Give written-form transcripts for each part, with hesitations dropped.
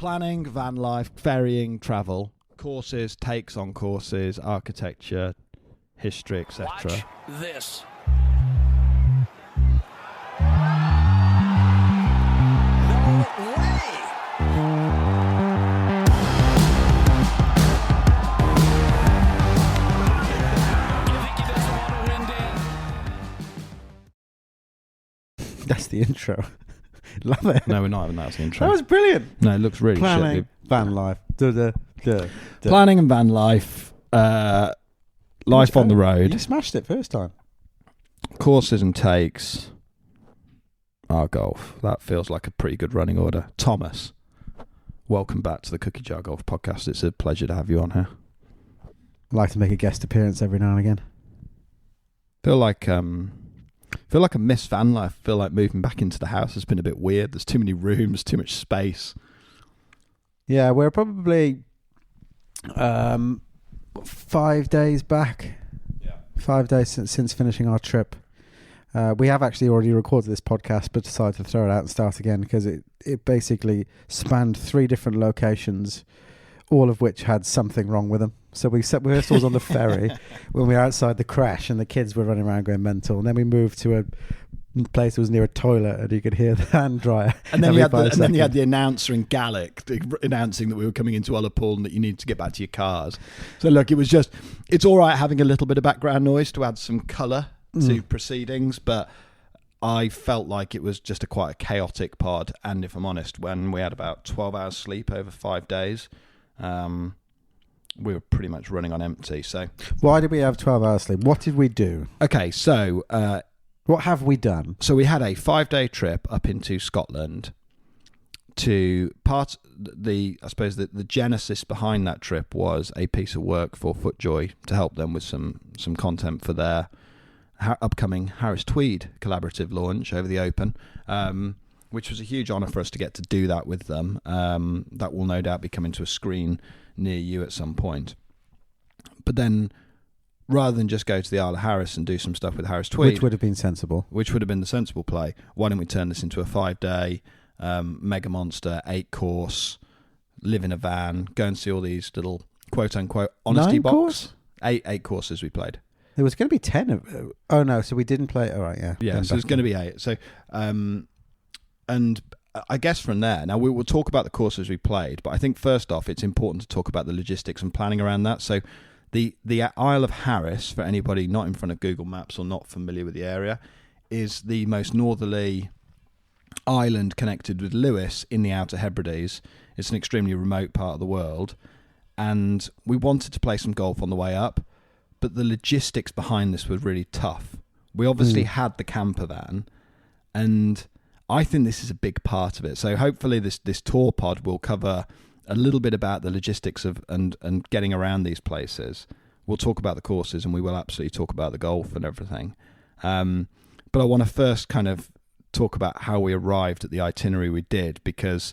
planning, van life, ferrying, travel, courses, takes on courses, architecture, history, etc. Watch this. No way! That's the intro. Love it. No, we're not having that as the intro. That was brilliant. No, it looks really Planning, shit. van life. Planning and van life. Life on the road. You smashed it first time. Courses and takes. Our golf. That feels like a pretty good running order. Thomas, welcome back to the Cookie Jar Golf Podcast. It's a pleasure to have you on here. I like to make a guest appearance every now and again. Feel like a missed van life. Feel like moving back into the house has been a bit weird. There's too many rooms, too much space. Yeah, we're probably 5 days back. Yeah. 5 days since finishing our trip. We have actually already recorded this podcast, but decided to throw it out and start again because it basically spanned 3 different locations, all of which had something wrong with them. So we first was on the ferry when we were outside the crash and the kids were running around going mental. And then we moved to a place that was near a toilet and you could hear the hand dryer. And then you had the announcer in Gaelic announcing that we were coming into Ullapool and that you needed to get back to your cars. So look, it's all right having a little bit of background noise to add some colour to proceedings, but I felt like it was just quite a chaotic pod. And if I'm honest, when we had about 12 hours sleep over 5 days, we were pretty much running on empty. So why did we have 12 hours sleep? What did we do? Okay, so what have we done? So we had a 5-day trip up into Scotland. I suppose the genesis behind that trip was a piece of work for FootJoy to help them with some content for their upcoming Harris Tweed collaborative launch over the Open, which was a huge honour for us to get to do that with them. That will no doubt be coming to a screen near you at some point. But then, rather than just go to the Isle of Harris and do some stuff with Harris Tweed, which would have been sensible, which would have been the sensible play, why don't we turn this into a 5-day mega monster, 8-course, live in a van, go and see all these little quote unquote honesty 9 box. course? 8 courses we played. There was going to be 10. Oh no, so we didn't play. All right, yeah. Yeah, so it's going to be 8. So, and I guess from there, now we will talk about the courses we played, but I think first off, it's important to talk about the logistics and planning around that. So the Isle of Harris, for anybody not in front of Google Maps or not familiar with the area, is the most northerly island connected with Lewis in the Outer Hebrides. It's an extremely remote part of the world, and we wanted to play some golf on the way up, but the logistics behind this were really tough. We obviously had the camper van, and I think this is a big part of it. So hopefully this tour pod will cover a little bit about the logistics of and getting around these places. We'll talk about the courses, and we will absolutely talk about the golf and everything. But I want to first kind of talk about how we arrived at the itinerary we did, because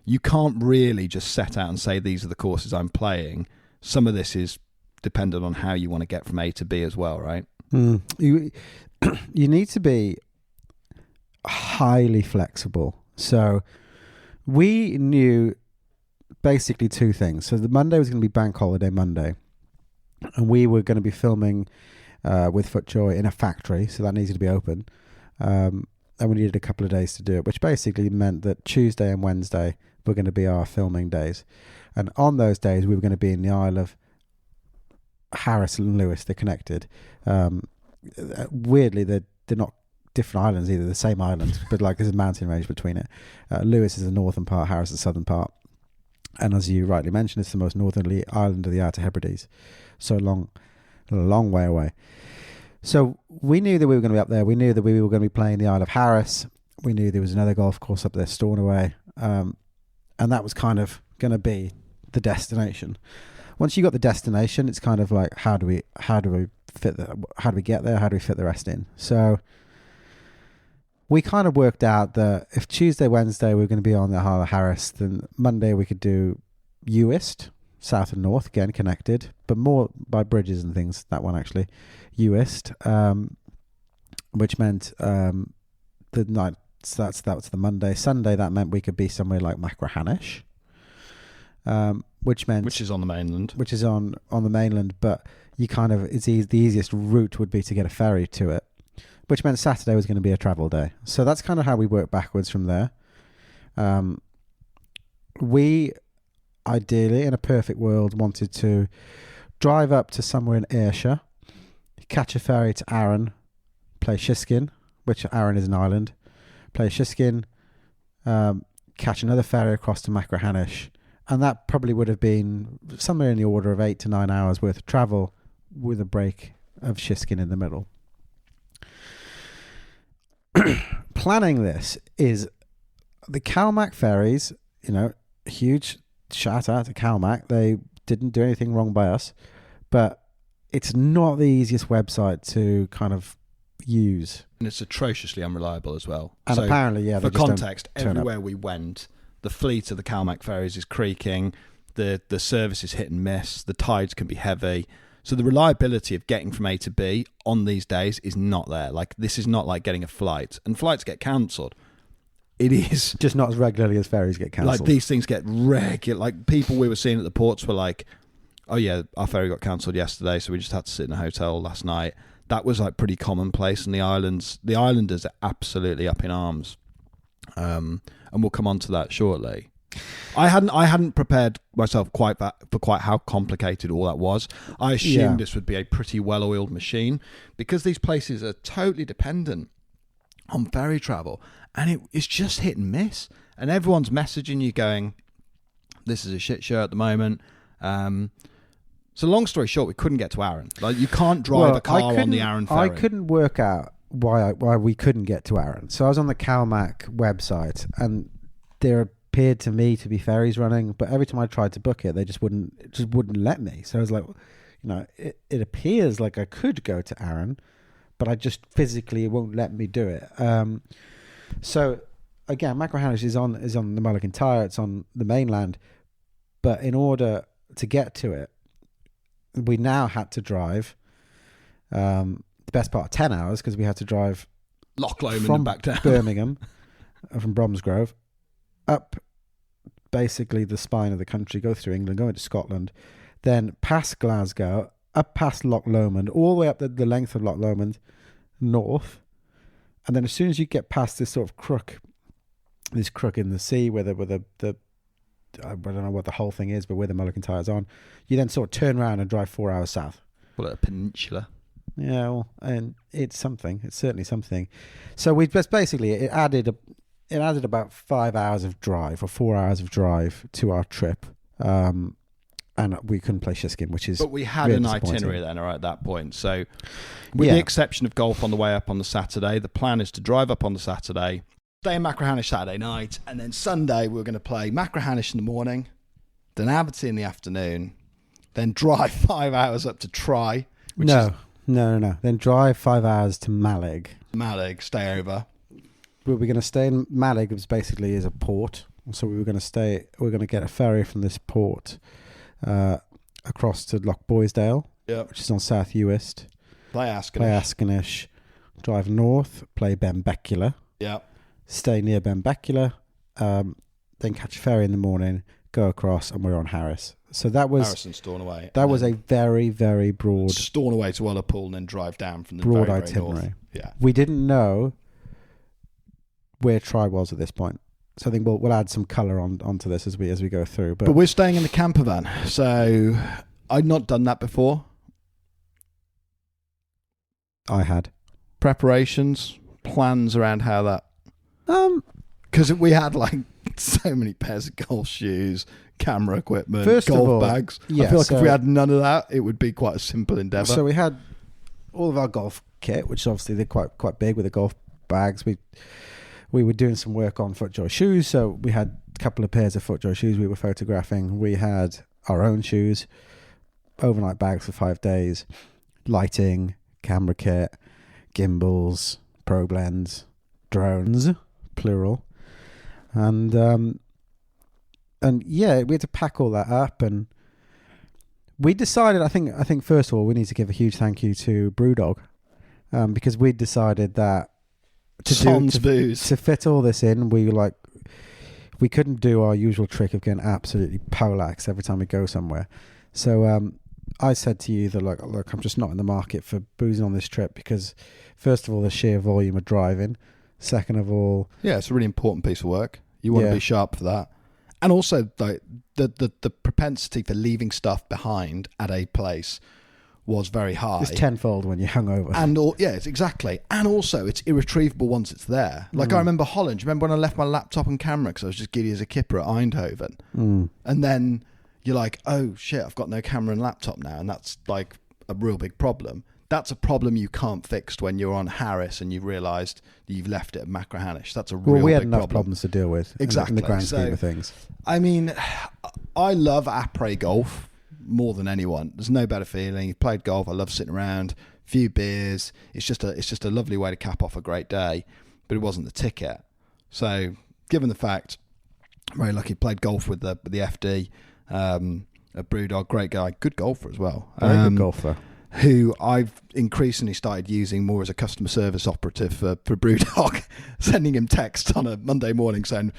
you can't really just set out and say these are the courses I'm playing. Some of this is dependent on how you want to get from A to B as well, right? You need to be highly flexible. So we knew basically 2 things. So the Monday was going to be Bank Holiday Monday, and we were going to be filming with FootJoy in a factory, so that needed to be open. And we needed a couple of days to do it, which basically meant that Tuesday and Wednesday were going to be our filming days. And on those days, we were going to be in the Isle of Harris and Lewis. They're connected. Weirdly, they're not different islands either, the same island, but like there's a mountain range between it. Lewis is the northern part, Harris is the southern part. And as you rightly mentioned, it's the most northerly island of the Outer Hebrides. So a long way away. So we knew that we were going to be up there. We knew that we were going to be playing the Isle of Harris. We knew there was another golf course up there, Stornoway. And that was kind of going to be the destination. Once you got the destination, it's kind of like, how do we get there? How do we fit the rest in? So we kind of worked out that if Tuesday, Wednesday, we were going to be on the Isle of Harris, then Monday we could do Uist, south and north, again connected, but more by bridges and things, that one actually, Uist, which meant the night, so that was the Monday. Sunday, that meant we could be somewhere like Machrahanish. which is on the mainland. Which is on the mainland, but you kind of the easiest route would be to get a ferry to it, which meant Saturday was going to be a travel day. So that's kind of how we work backwards from there. We ideally, in a perfect world, wanted to drive up to somewhere in Ayrshire, catch a ferry to Arran, play Shiskin, which Arran is an island, play Shiskin, catch another ferry across to Machrahanish, and that probably would have been somewhere in the order of 8 to 9 hours worth of travel with a break of Shiskin in the middle. Planning this is the Calmac ferries, huge shout out to Calmac. They didn't do anything wrong by us, but it's not the easiest website to kind of use. And it's atrociously unreliable as well. And so apparently, yeah, for context, everywhere we went, the fleet of the Calmac ferries is creaking, the service is hit and miss, the tides can be heavy. So the reliability of getting from A to B on these days is not there. Like, this is not like getting a flight. And flights get cancelled. It is just not as regularly as ferries get cancelled. Like, these things get regular. Like, people we were seeing at the ports were like, oh yeah, our ferry got cancelled yesterday, so we just had to sit in a hotel last night. That was like pretty commonplace in the islands. The islanders are absolutely up in arms. And we'll come on to that shortly. I hadn't prepared myself for quite how complicated all that was. I assumed this would be a pretty well-oiled machine, because these places are totally dependent on ferry travel, and it's just hit and miss. And everyone's messaging you going, "This is a shit show at the moment." So long story short, we couldn't get to Arran. Like, you can't drive a car on the Arran ferry. I couldn't work out why we couldn't get to Arran. So I was on the Calmac website, and there appeared to me to be ferries running, but every time I tried to book it, they just wouldn't let me. So I was like, it appears like I could go to Arran, but I just physically, it won't let me do it. So again, Machrahanish is on the Mulligan Tyre. It's on the mainland, but in order to get to it, we now had to drive the best part of 10 hours, because we had to drive Loch Lomond from and back down Birmingham, from Bromsgrove, up basically the spine of the country, go through England, go into Scotland, then past Glasgow, up past Loch Lomond, all the way up the length of Loch Lomond, north, and then as soon as you get past this sort of crook in the sea, where the I don't know what the whole thing is, but where the Mulligan Tyre's on, you then sort of turn around and drive 4 hours south. Well, a peninsula. Yeah, well, and it's something. It's certainly something. So we just basically it added about 5 hours of drive, or 4 hours of drive, to our trip, and we couldn't play Shiskin, which is. But we had really an itinerary then, or at that point. So, with the exception of golf on the way up on the Saturday, the plan is to drive up on the Saturday, stay in Machrahanish Saturday night, and then Sunday we're going to play Machrahanish in the morning, Dunaverty in the afternoon, then drive 5 hours up to Traigh. No. Then drive 5 hours to Malig. Stay over. We were going to stay in Malig, which basically is a port. So we were going to get a ferry from this port across to Loch Boisdale, which is on South Uist. Play Askernish. Drive north, play Benbecula. Stay near Benbecula, then catch a ferry in the morning, go across, and we're on Harris. So that was Harris and Stornoway. That was a very, very broad Stornoway to Ullapool, and then drive down from the broad very, itinerary. Very north. Yeah, we didn't know where Traigh was at this point, so I think we'll add some colour onto this as we go through. But we're staying in the camper van, so I'd not done that before. I had preparations, plans around how that. Because we had like so many pairs of golf shoes, camera equipment, golf bags. I feel like if we had none of that, it would be quite a simple endeavour. So we had all of our golf kit, which obviously they're quite big with the golf bags. We were doing some work on FootJoy shoes, so we had a couple of pairs of FootJoy shoes we were photographing. We had our own shoes, overnight bags for 5 days, lighting, camera kit, gimbals, probe lens, drones, plural. And yeah, we had to pack all that up, and we decided. I think first of all, we need to give a huge thank you to Brewdog, because we decided that to fit all this in, we we couldn't do our usual trick of getting absolutely polaxed every time we go somewhere. So I said to you that, look, I'm just not in the market for boozing on this trip because, first of all, the sheer volume of driving. Second of all... Yeah, it's a really important piece of work. You want to be sharp for that. And also, like, the propensity for leaving stuff behind at a place was very high. It's tenfold when you're hungover. And it's exactly. And also, it's irretrievable once it's there. Like I remember Holland. Do you remember when I left my laptop and camera because I was just giddy as a kipper at Eindhoven? And then you're like, oh shit, I've got no camera and laptop now, and that's like a real big problem. That's a problem you can't fix when you're on Harris and you've realised that you've left it at Machrahanish. That's a real big problem. We had enough problems to deal with exactly in the grand scheme of things. I mean, I love après golf more than anyone. There's no better feeling. You've played golf. I love sitting around, a few beers. It's just a lovely way to cap off a great day. But it wasn't the ticket. So, given the fact, I'm very lucky. Played golf with the FD, a Brewdog, great guy, good golfer as well. Very good golfer. Who I've increasingly started using more as a customer service operative for Brewdog, sending him texts on a Monday morning saying,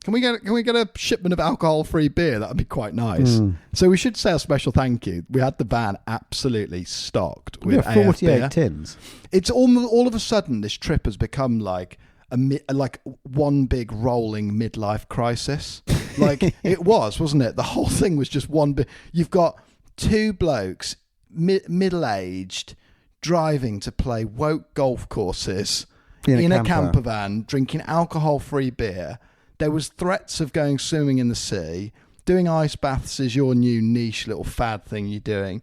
Can we get a shipment of alcohol-free beer? That would be quite nice. So we should say a special thank you. We had the van absolutely stocked with 48 beer. tins. It's all of a sudden this trip has become like one big rolling midlife crisis. Like it wasn't it? The whole thing was just one big. You've got two blokes, middle-aged, driving to play woke golf courses in a camper van, drinking alcohol-free beer. There was threats of going swimming in the sea. Doing ice baths is your new niche little fad thing you're doing.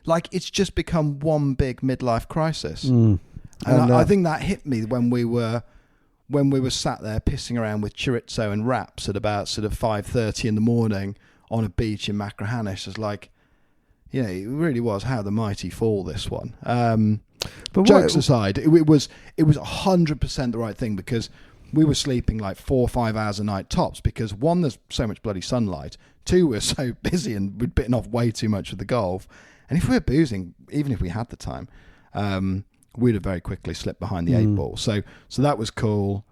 Like, it's just become one big midlife crisis. And I think that hit me when we were sat there pissing around with chorizo and wraps at about sort of 5:30 in the morning on a beach in Machrahanish. It's like, it really was how the mighty fall, this one. But jokes aside, it was 100% the right thing because we were sleeping like 4 or 5 hours a night tops because one, there's so much bloody sunlight. Two, we're so busy and we'd bitten off way too much with the golf. And if we were boozing, even if we had the time, we'd have very quickly slipped behind the 8 ball. So that was cool.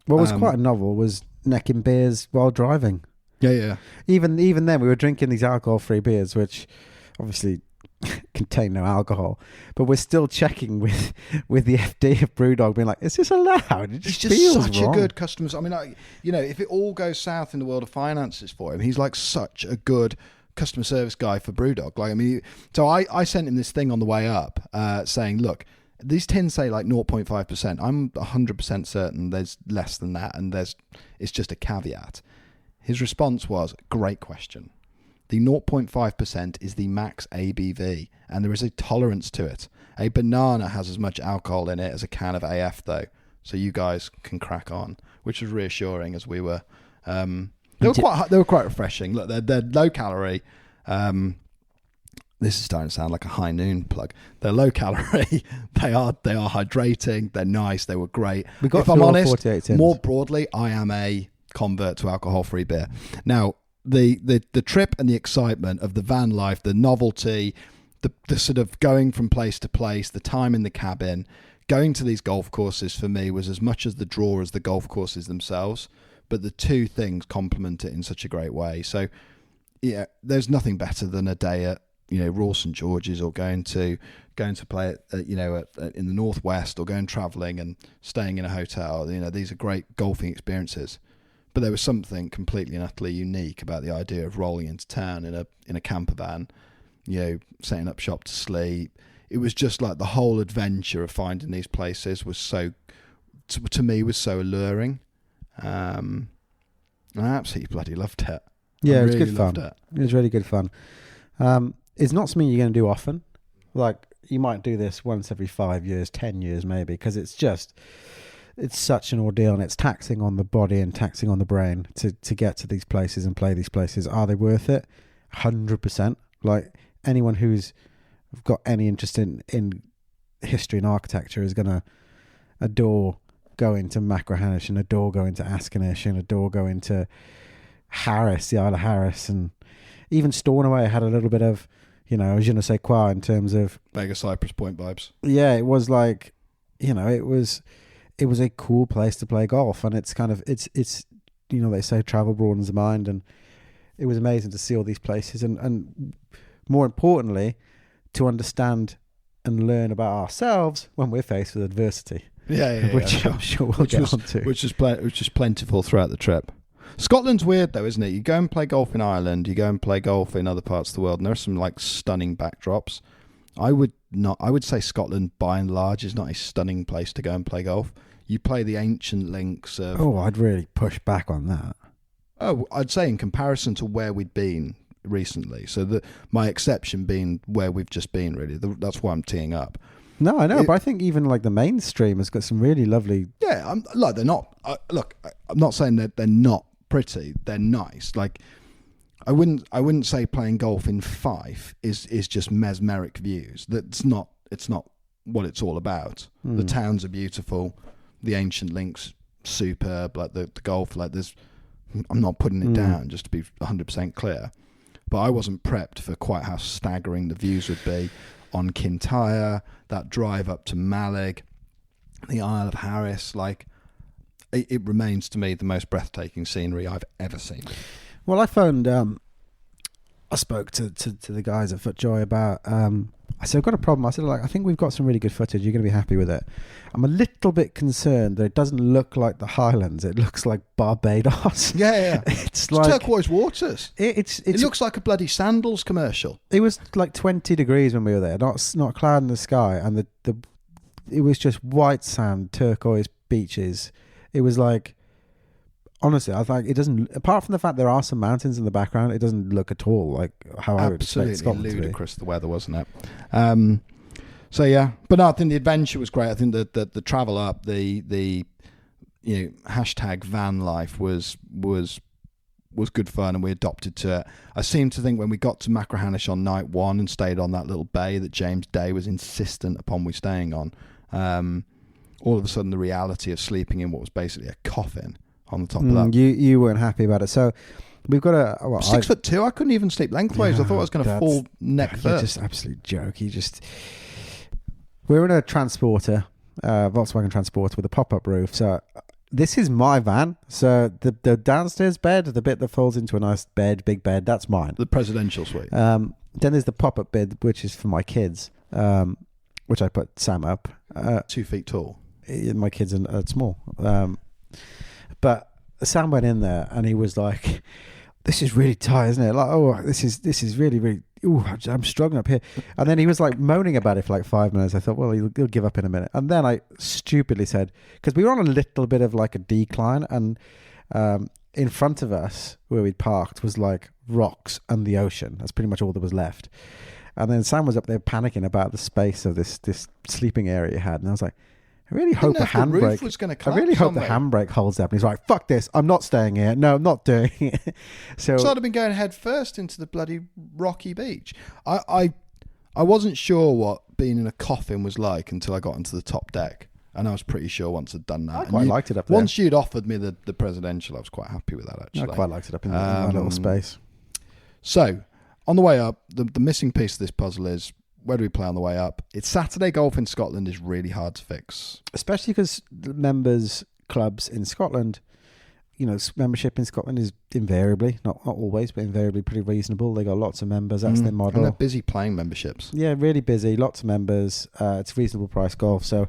What was quite novel was necking beers while driving. Yeah. Even then, we were drinking these alcohol-free beers, which obviously contain no alcohol, but we're still checking with the FD of Brewdog, being like, "Is this allowed?" He's just such a good customer. I mean, if it all goes south in the world of finances for him, he's like such a good customer service guy for Brewdog. Like, I mean, so I sent him this thing on the way up, saying, "Look, these tins say like 0.5%. I'm 100% certain there's less than that, and it's just a caveat." His response was, "Great question. The 0.5% is the max ABV, and there is a tolerance to it. A banana has as much alcohol in it as a can of AF, though, so you guys can crack on," which was reassuring as we were. They were quite refreshing. Look, they're low calorie. This is starting to sound like a high noon plug. They're low calorie. They are hydrating. They're nice. They were great. If I'm honest, more broadly, I am a convert to alcohol-free beer. Now, the trip and the excitement of the van life, the novelty, the sort of going from place to place, the time in the cabin, going to these golf courses for me was as much as the draw as the golf courses themselves. But the two things complement it in such a great way. So, yeah, there's nothing better than a day at Royal St George's or going to play in the northwest or going travelling and staying in a hotel. These are great golfing experiences. But there was something completely and utterly unique about the idea of rolling into town in a camper van, setting up shop to sleep. It was just like the whole adventure of finding these places was to me was so alluring. I absolutely bloody loved it. Yeah, it was good fun. It was really good fun. It's not something you're going to do often. Like, you might do this once every 5 years, 10 years maybe, because it's such an ordeal and it's taxing on the body and taxing on the brain to get to these places and play these places. Are they worth it? 100%. Like, anyone who's got any interest in history and architecture is going to adore going to Machrahanish and adore going to Askernish and adore going to Harris, the Isle of Harris, and even Stornoway had a little bit of, je ne sais quoi in terms of mega Cypress Point vibes. Yeah, it was like, it was a cool place to play golf, and it's kind of it's they say travel broadens the mind, and it was amazing to see all these places, and more importantly, to understand and learn about ourselves when we're faced with adversity. Which I'm sure we'll get onto. Which is plentiful throughout the trip. Scotland's weird though, isn't it? You go and play golf in Ireland, you go and play golf in other parts of the world, and there are some like stunning backdrops. I would say Scotland by and large is not a stunning place to go and play golf. You play the ancient links of... Oh, I'd really push back on that. Oh, I'd say in comparison to where we'd been recently. So my exception being where we've just been, really. That's why I'm teeing up. No, I know, but I think even like the mainstream has got some really lovely... Yeah, they're not... I'm not saying that they're not pretty. They're nice. Like, I wouldn't say playing golf in Fife is just mesmeric views. It's not what it's all about. The towns are beautiful. The ancient links, superb. Like the golf, like there's... I'm not putting it down, just to be 100% clear. But I wasn't prepped for quite how staggering the views would be on Kintyre, that drive up to Malig, the Isle of Harris. Like, it remains to me the most breathtaking scenery I've ever seen. Well, I found... I spoke to the guys at FootJoy about... I said, I've got a problem. I said, I think we've got some really good footage. You're going to be happy with it. I'm a little bit concerned that it doesn't look like the Highlands. It looks like Barbados. Yeah. It's like turquoise waters. It looks like a bloody Sandals commercial. It was like 20 degrees when we were there. Not a cloud in the sky. And it was just white sand, turquoise beaches. It was like... Honestly, I think it doesn't. Apart from the fact there are some mountains in the background, it doesn't look at all like how I would expect Scotland to be. Ludicrous the weather, wasn't it? So yeah, but no, I think the adventure was great. I think that the travel up, the hashtag van life was good fun, and we adopted to it. I seem to think when we got to Machrahanish on night one and stayed on that little bay that James Day was insistent upon we staying on, all of a sudden the reality of sleeping in what was basically a coffin on the top of that. You weren't happy about it. So we've got 6'2". I couldn't even sleep lengthways. I thought I was going to fall neck first. You're just absolute joke. We're in a transporter, Volkswagen Transporter with a pop-up roof. So this is my van. So the downstairs bed, the bit that folds into a nice bed, big bed, that's mine. The presidential suite. Then there's the pop-up bed, which is for my kids, which I put Sam up. 2 feet tall. My kids are small. But Sam went in there and he was like, "This is really tight, isn't it? Like, oh, this is really, really. Ooh, I'm struggling up here." And then he was like moaning about it for like 5 minutes. I thought, well, he'll give up in a minute. And then I stupidly said, because we were on a little bit of like a decline, and in front of us where we'd parked was like rocks and the ocean. That's pretty much all that was left. And then Sam was up there panicking about the space of this sleeping area he had, and I was like, I really hope the handbrake holds up. And he's like, "Fuck this! I'm not staying here. No, I'm not doing it." So I'd have been going head first into the bloody rocky beach. I wasn't sure what being in a coffin was like until I got into the top deck, and I was pretty sure once I'd done that. I quite liked it up there. Once you'd offered me the presidential, I was quite happy with that. Actually, I quite liked it up in that little space. So on the way up, the missing piece of this puzzle is, where do we play on the way up? It's Saturday golf in Scotland is really hard to fix. Especially because the members' clubs in Scotland, membership in Scotland is invariably, not always, but invariably pretty reasonable. They got lots of members. That's their model. And they're busy playing memberships. Yeah, really busy. Lots of members. It's reasonable price golf. So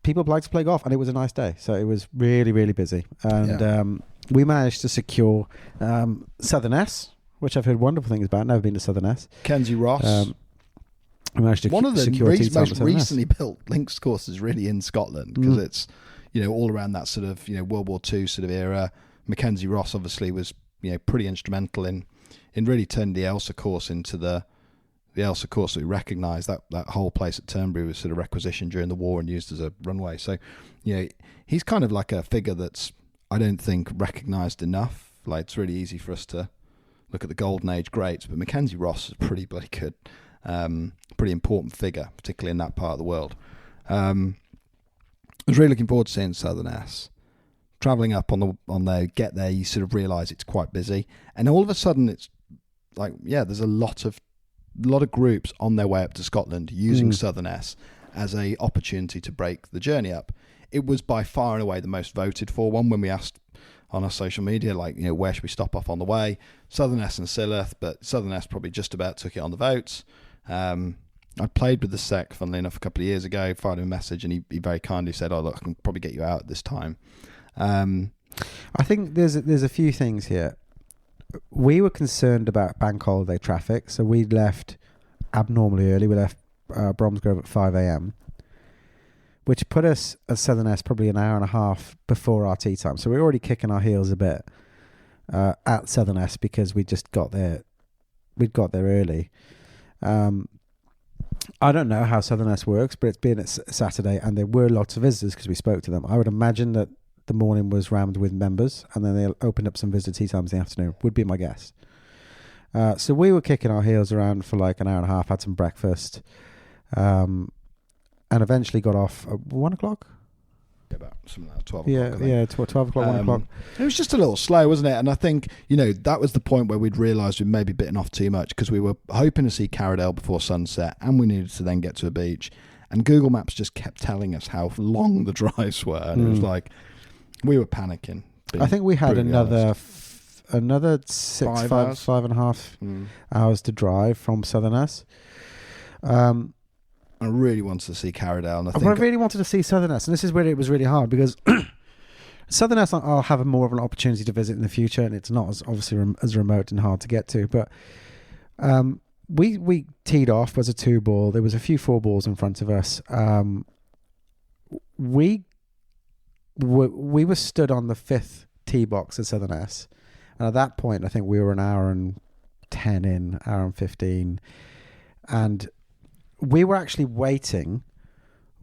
people like to play golf, and it was a nice day. So it was really, really busy. And we managed to secure Southerness, which I've heard wonderful things about. Never been to Southerness. Mackenzie Ross. One of the most recently built links courses really in Scotland, because it's all around that sort of World War II sort of era. Mackenzie Ross obviously was pretty instrumental in really turning the Elsa course into the Elsa course that we recognise. That whole place at Turnberry was sort of requisitioned during the war and used as a runway. So he's kind of like a figure that's, I don't think, recognised enough. Like, it's really easy for us to look at the golden age greats, but Mackenzie Ross is pretty bloody good. Pretty important figure, particularly in that part of the world. I was really looking forward to seeing Southerness. Travelling up on there, get there, you sort of realise it's quite busy, and all of a sudden it's like, there's a lot of groups on their way up to Scotland using Southerness as a opportunity to break the journey up. It was by far and away the most voted for one. When we asked on our social media, like, where should we stop off on the way? Southerness and Silloth, but Southerness probably just about took it on the votes. I played with the Sec, funnily enough, a couple of years ago, fired him a message, and he very kindly said, "Oh, look, I can probably get you out at this time." I think there's a few things here. We were concerned about bank holiday traffic, so we left abnormally early. We left Bromsgrove at 5 a.m, which put us at Southerness probably an hour and a half before our tea time. So we were already kicking our heels a bit at Southerness because we just got there. We'd got there early. I don't know how Southerness works, but it's been a Saturday, and there were lots of visitors because we spoke to them. I would imagine that the morning was rammed with members, and then they opened up some visitor tea times in the afternoon, would be my guess. So we were kicking our heels around for like an hour and a half, had some breakfast, and eventually got off at 1 o'clock. Yeah, about something like 12 o'clock. Yeah, 12 o'clock, 1 o'clock. It was just a little slow, wasn't it? And I think, that was the point where we'd realised we'd maybe bitten off too much, because we were hoping to see Carradale before sunset, and we needed to then get to a beach. And Google Maps just kept telling us how long the drives were, and it was like, we were panicking. I think we had another Five 5.5 hours to drive from Southerness. I really wanted to see Carradale. And I really wanted to see Southerness, and this is where it was really hard, because Southerness I'll have more of an opportunity to visit in the future, and it's not as obviously as remote and hard to get to. But we teed off as a 2-ball. There was a few 4-balls in front of us. We were stood on the 5th tee box at Southerness, and at that point I think we were an hour and 10 in, hour and 15, and we were actually waiting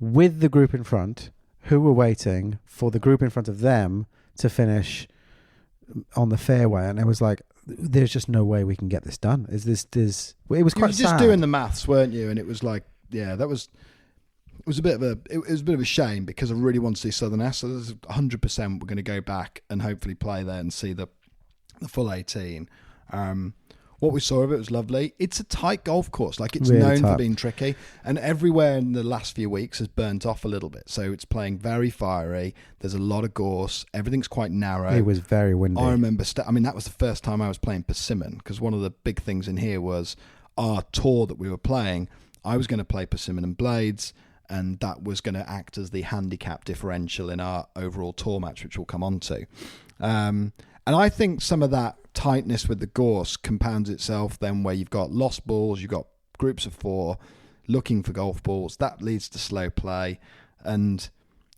with the group in front, who were waiting for the group in front of them to finish on the fairway, and it was like, there's just no way we can get this done. It was quite sad. Just doing the maths, weren't you? And it was like, it was a bit of a shame, because I really want to see Southerness. So there's 100% we're going to go back and hopefully play there and see the full 18. What we saw of it was lovely. It's a tight golf course. Like, it's really known for being tricky, and everywhere in the last few weeks has burnt off a little bit. So it's playing very fiery. There's a lot of gorse. Everything's quite narrow. It was very windy. I remember, that was the first time I was playing Persimmon, because one of the big things in here was our tour that we were playing. I was going to play Persimmon and Blades, and that was going to act as the handicap differential in our overall tour match, which we'll come on to. And I think some of that tightness with the gorse compounds itself then, where you've got lost balls, you've got groups of 4 looking for golf balls. That leads to slow play. And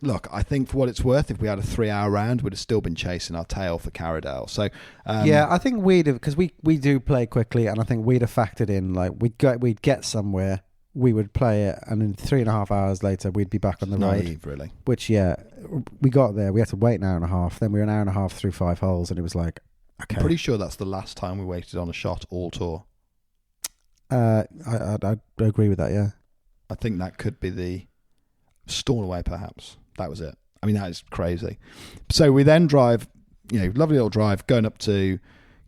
look, I think for what it's worth, if we had a 3-hour round, we'd have still been chasing our tail for Carradale. So I think we'd have, because we do play quickly, and I think we'd have factored in, like, we'd get somewhere, we would play it, and in 3.5 hours later we'd be back on the road. Naive, really. Which, we got there, we had to wait an hour and a half, then we were an hour and a half through 5 holes, and it was like, okay. I'm pretty sure that's the last time we waited on a shot all tour. I agree with that, yeah. I think that could be the Stornoway, perhaps. That was it. I mean, that is crazy. So we then drive, lovely little drive, going up to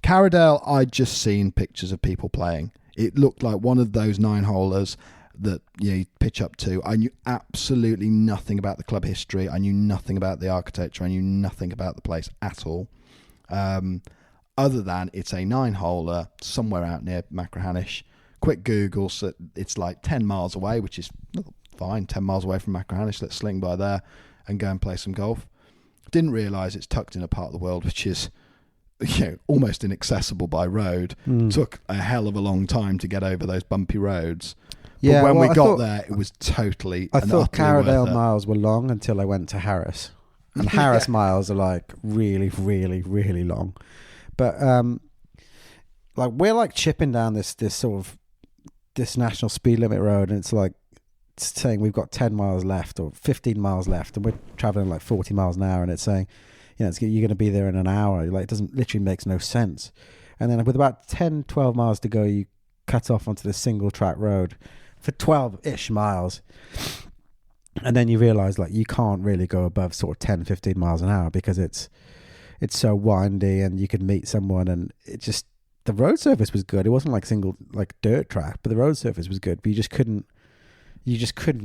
Carradale. I'd just seen pictures of people playing. It looked like one of those 9-holers that you pitch up to. I knew absolutely nothing about the club history. I knew nothing about the architecture. I knew nothing about the place at all. Other than it's a 9-holer somewhere out near Machrahanish. Quick Google, so it's like 10 miles away, which is fine. 10 miles away from Machrahanish. Let's sling by there and go and play some golf. Didn't realise it's tucked in a part of the world which is almost inaccessible by road. Took a hell of a long time to get over those bumpy roads. But when we got there, it was totally. I thought Carradale miles were long until I went to Harris, and Harris miles are like really, really, really long. But like, we're like chipping down this sort of this national speed limit road, and it's like saying we've got 10 miles left or 15 miles left, and we're traveling like 40 miles an hour, and it's saying, you're going to be there in an hour. Like, it literally makes no sense. And then with about 10, 12 miles to go, you cut off onto this single track road for 12-ish miles. And then you realise, like, you can't really go above sort of 10, 15 miles an hour, because it's so windy, and you could meet someone, and it just, the road surface was good. It wasn't like single, like, dirt track, but the road surface was good, but you just couldn't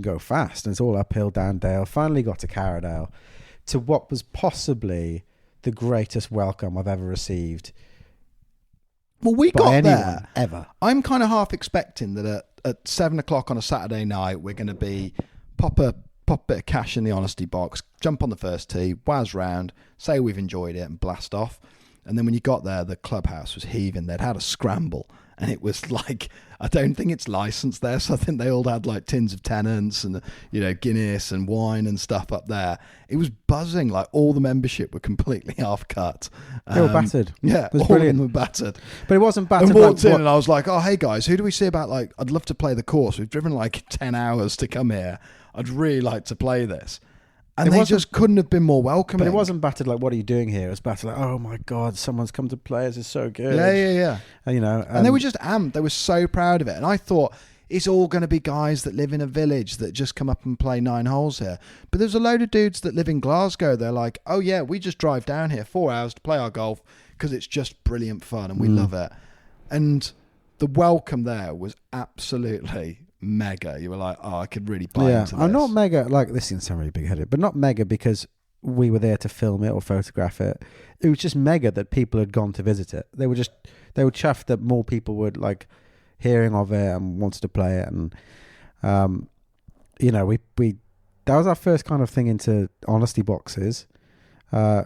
go fast. And it's all uphill, down dale. Finally got to Carradale, to what was possibly the greatest welcome I've ever received. Well, we by got anyone, there. Ever. I'm kind of half expecting that at 7 o'clock on a Saturday night, we're going to be pop a bit of cash in the honesty box, jump on the first tee, waz round, say we've enjoyed it, and blast off. And then when you got there, the clubhouse was heaving. They'd had a scramble, and it was like, I don't think it's licensed there, so I think they all had like tins of Tennants and, you know, Guinness and wine and stuff up there. It was buzzing. Like, all the membership were completely half cut. They were battered. Yeah, it was all brilliant. of them were battered. But it wasn't battered. And walked like in, and I was like, oh, hey guys, who do we see about? Like, I'd love to play the course. We've driven like 10 hours to come here. I'd really like to play this. And they just couldn't have been more welcoming. But it wasn't battered like, what are you doing here? It was battered like, oh my God, someone's come to play. This is so good. Yeah. And, you know, and they were just amped. They were so proud of it. And I thought, it's all going to be guys that live in a village that just come up and play 9 holes here. But there's a load of dudes that live in Glasgow. They're like, oh yeah, we just drive down here 4 hours to play our golf because it's just brilliant fun and we love it. And the welcome there was absolutely mega. You were like, oh, I could really buy into this. I'm not mega, like, this seems sound really big-headed, but not mega because we were there to film it or photograph it. It was just mega that people had gone to visit it. They were chuffed that more people would, like, hearing of it and wanted to play it. And, you know, we that was our first kind of thing into honesty boxes.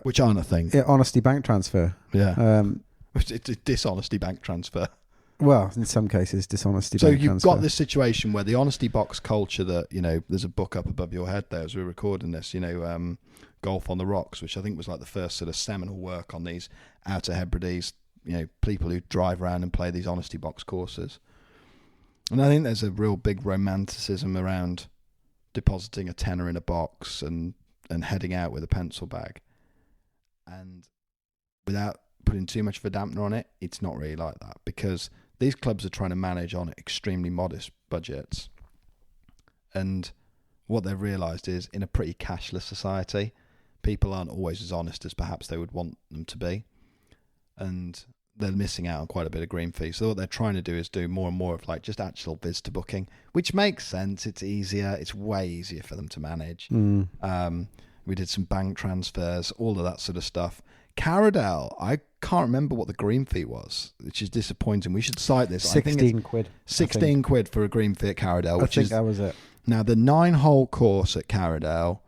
Which aren't a thing. Yeah, honesty bank transfer. Yeah. It's a dishonesty bank transfer. Well, in some cases, dishonesty. So bank you've transfer. got this situation where the honesty box culture that, you know, there's a book up above your head there as we're recording this, you know, Golf on the Rocks, which I think was like the first sort of seminal work on these Outer Hebrides, you know, people who drive around and play these honesty box courses. And I think there's a real big romanticism around depositing a tenner in a box and heading out with a pencil bag. And without putting too much of a dampener on it, it's not really like that, because these clubs are trying to manage on extremely modest budgets. And what they've realised is, in a pretty cashless society, people aren't always as honest as perhaps they would want them to be. And they're missing out on quite a bit of green fee. So what they're trying to do is do more and more of like just actual visitor booking, which makes sense. It's easier. It's way easier for them to manage. We did some bank transfers, all of that sort of stuff. Carradale, I can't remember what the green fee was, which is disappointing. We should cite this. 16 quid. 16 quid for a green fee at Carradale. I think that was it. Now, the 9-hole course at Carradale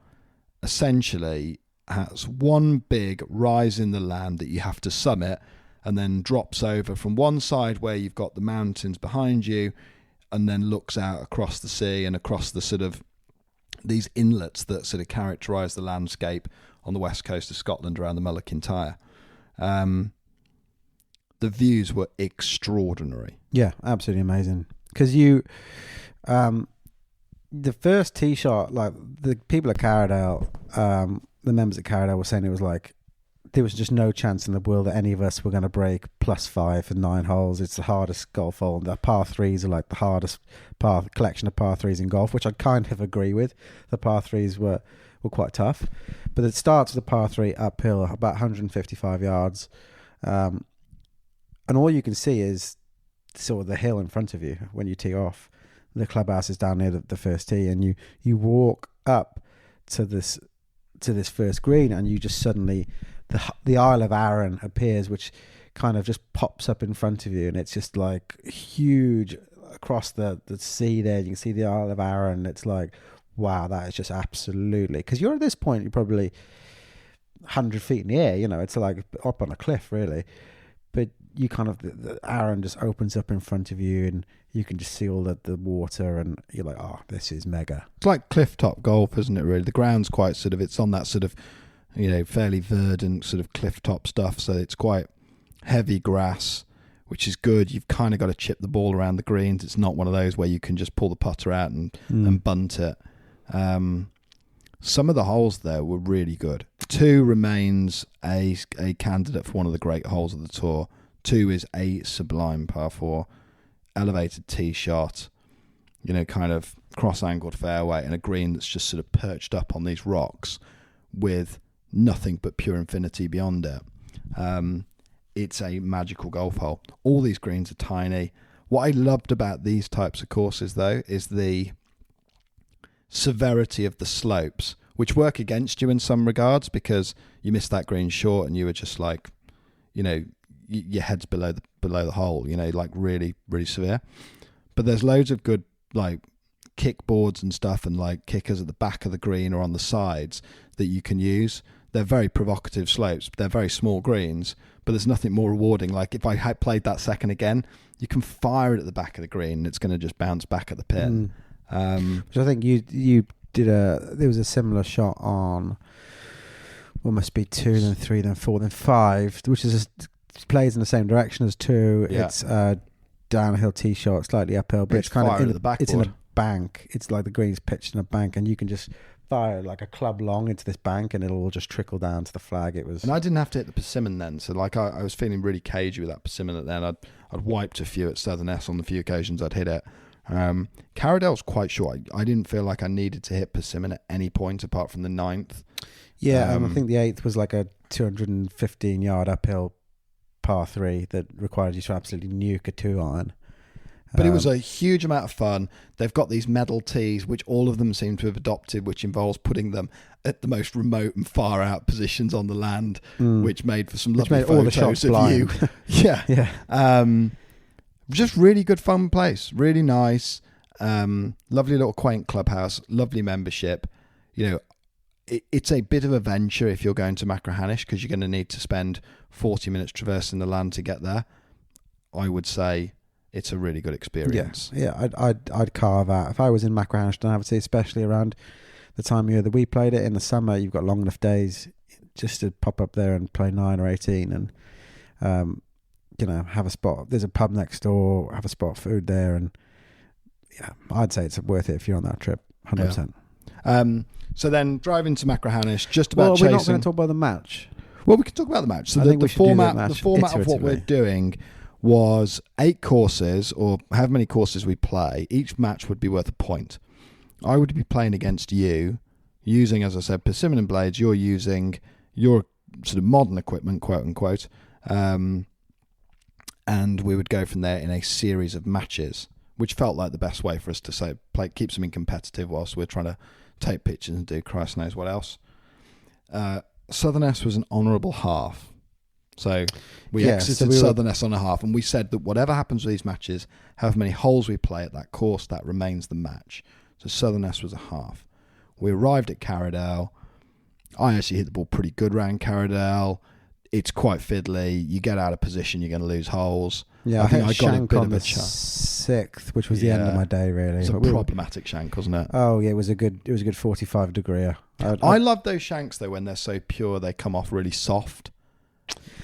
essentially has one big rise in the land that you have to summit, and then drops over from one side where you've got the mountains behind you, and then looks out across the sea and across the sort of these inlets that sort of characterise the landscape on the west coast of Scotland around the Mull of Kintyre. The views were extraordinary. Yeah, absolutely amazing. Because you, the first tee shot, like the people at Carradale, the members at Carradale were saying it was like, there was just no chance in the world that any of us were going to break +5 for 9 holes. It's the hardest golf hole. The par 3s are like the hardest collection of par 3s in golf, which I kind of agree with. The par 3s were quite tough. But it starts with a par 3 uphill, about 155 yards. And all you can see is sort of the hill in front of you when you tee off. The clubhouse is down near the first tee, and you walk up to this first green, and you just suddenly... The Isle of Arran appears, which kind of just pops up in front of you, and it's just like huge across the sea there. You can see the Isle of Arran. It's like, wow, that is just absolutely... Because you're at this point, you're probably 100 feet in the air, you know, it's like up on a cliff, really. But you kind of... The Arran just opens up in front of you, and you can just see all the water, and you're like, oh, this is mega. It's like cliff top golf, isn't it, really? The ground's quite sort of... It's on that sort of... you know, fairly verdant sort of cliff top stuff, so it's quite heavy grass, which is good. You've kind of got to chip the ball around the greens. It's not one of those where you can just pull the putter out and bunt it. Some of the holes there were really good. 2 remains a candidate for one of the great holes of the tour. 2 is a sublime par 4, elevated tee shot, you know, kind of cross-angled fairway, and a green that's just sort of perched up on these rocks with nothing but pure infinity beyond it. It's a magical golf hole. All these greens are tiny. What I loved about these types of courses, though, is the severity of the slopes. which work against you in some regards because you missed that green short and you were just like, your head's below the hole, like really, really severe. But there's loads of good like kickboards and stuff and like kickers at the back of the green or on the sides that you can use. They're very provocative slopes. They're very small greens, but there's nothing more rewarding. Like if I had played that second again, you can fire it at the back of the green and it's going to just bounce back at the pin. Which I think you did there was a similar shot on what must be 2, then 3, then 4, then 5, which is plays in the same direction as 2. Yeah. It's downhill tee shot, slightly uphill, but it's kind of it's in a bank. It's like the green's pitched in a bank, and you can just fire like a club long into this bank, and it'll all just trickle down to the flag. And I didn't have to hit the persimmon then, so like I was feeling really cagey with that persimmon then. I'd wiped a few at Southerness on the few occasions I'd hit it. Carradale's quite short. I didn't feel like I needed to hit persimmon at any point apart from the 9th. Yeah, I think the 8th was like a 215 yard uphill par 3 that required you to absolutely nuke a 2-iron. But it was a huge amount of fun. They've got these metal tees, which all of them seem to have adopted, which involves putting them at the most remote and far out positions on the land, which made for some lovely photos of you. Yeah. Just really good fun place. Really nice. Lovely little quaint clubhouse. Lovely membership. It's a bit of a venture if you're going to Machrahanish because you're going to need to spend 40 minutes traversing the land to get there. I would say it's a really good experience. Yeah. I'd carve out if I was in Machrahanish, Dunaverty, especially around the time of year that we played it in the summer. You've got long enough days just to pop up there and play 9 or 18, and have a spot. There's a pub next door. Have a spot of food there, and I'd say it's worth it if you're on that trip. 100%. Yeah. So then driving to Machrahanish, just about chasing. We're not going to talk about the match. Well, we can talk about the match. So the format of what we're doing was 8 courses, or however many courses we play. Each match would be worth a point. I would be playing against you, using, as I said, persimmon and blades. You're using your sort of modern equipment, quote unquote, and we would go from there in a series of matches, which felt like the best way for us to keep something competitive whilst we're trying to take pictures and do Christ knows what else. Southerness was an honourable half. So we exited Southerness on a half, and we said that whatever happens with these matches, however many holes we play at that course, that remains the match. So Southerness was a half. We arrived at Carradale. I actually hit the ball pretty good around Carradale. It's quite fiddly. You get out of position, you're going to lose holes. Yeah, I think I got a bit of a 6th, which was the end of my day, really. It's a problematic shank, wasn't it? Oh yeah, it was a good 45 degree. I love those shanks though when they're so pure, they come off really soft.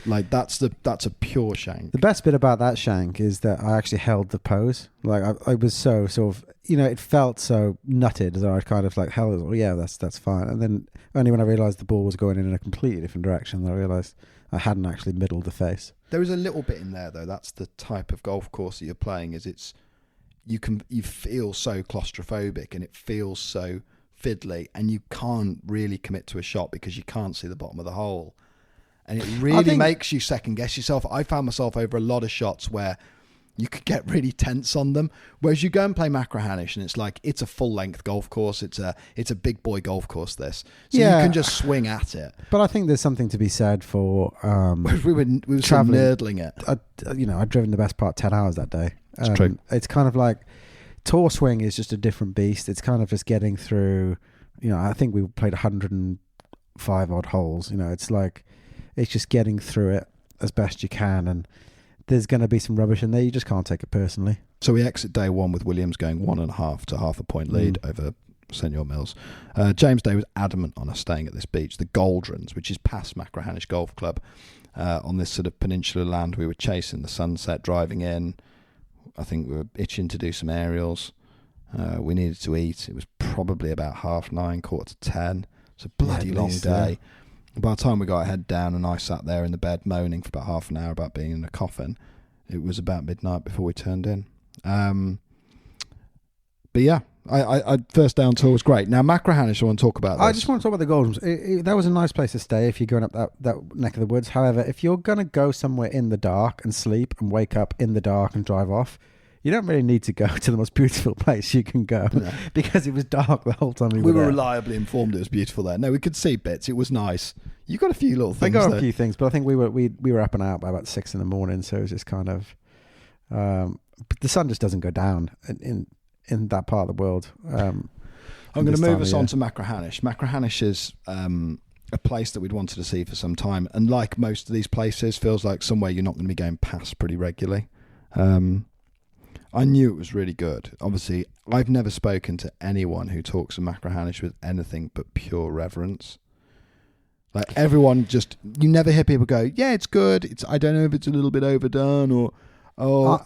Like that's a pure shank. The best bit about that shank is that I actually held the pose. Like I was so sort of, it felt so nutted that I kind of like held it. Oh yeah, that's fine. And then only when I realised the ball was going in a completely different direction, I realised I hadn't actually middled the face. There is a little bit in there though. That's the type of golf course that you're playing. You feel so claustrophobic and it feels so fiddly, and you can't really commit to a shot because you can't see the bottom of the hole. And it really makes you second guess yourself. I found myself over a lot of shots where you could get really tense on them. Whereas you go and play Machrahanish and it's like, it's a full length golf course. It's a big boy golf course, this. So you can just swing at it. But I think there's something to be said for... we were traveling, nerdling it. I'd driven the best part 10 hours that day. It's true. It's kind of like... Tour swing is just a different beast. It's kind of just getting through... I think we played 105 odd holes. It's like... It's just getting through it as best you can, and there's going to be some rubbish in there. You just can't take it personally. So we exit day 1 with Williams going 1.5 to half a point lead over Senor Mills. James Day was adamant on us staying at this beach, the Goldrons, which is past Machrahanish Golf Club, on this sort of peninsular land. We were chasing the sunset, driving in. I think we were itching to do some aerials. We needed to eat. It was probably about 9:30, 9:45. It's a bloody long day. By the time we got our head down and I sat there in the bed moaning for about half an hour about being in a coffin, it was about midnight before we turned in. But yeah, I first down tour was great. Now Machrahanish, I want to talk about this. I just want to talk about the Goldrons. That was a nice place to stay if you're going up that neck of the woods. However, if you're going to go somewhere in the dark and sleep and wake up in the dark and drive off, you don't really need to go to the most beautiful place you can go because it was dark the whole time we were there. reliably informed it was beautiful there. No, we could see bits. It was nice. You got a few little things. I got a few things, but I think we were up and out by about 6 a.m, so it was just kind of. But the sun just doesn't go down in that part of the world. I'm going to move us on to Machrahanish. Machrahanish is a place that we'd wanted to see for some time, and like most of these places, feels like somewhere you're not going to be going past pretty regularly. I knew it was really good. Obviously, I've never spoken to anyone who talks of Machrahanish with anything but pure reverence. Like everyone you never hear people go, yeah, it's good. I don't know if it's a little bit overdone or...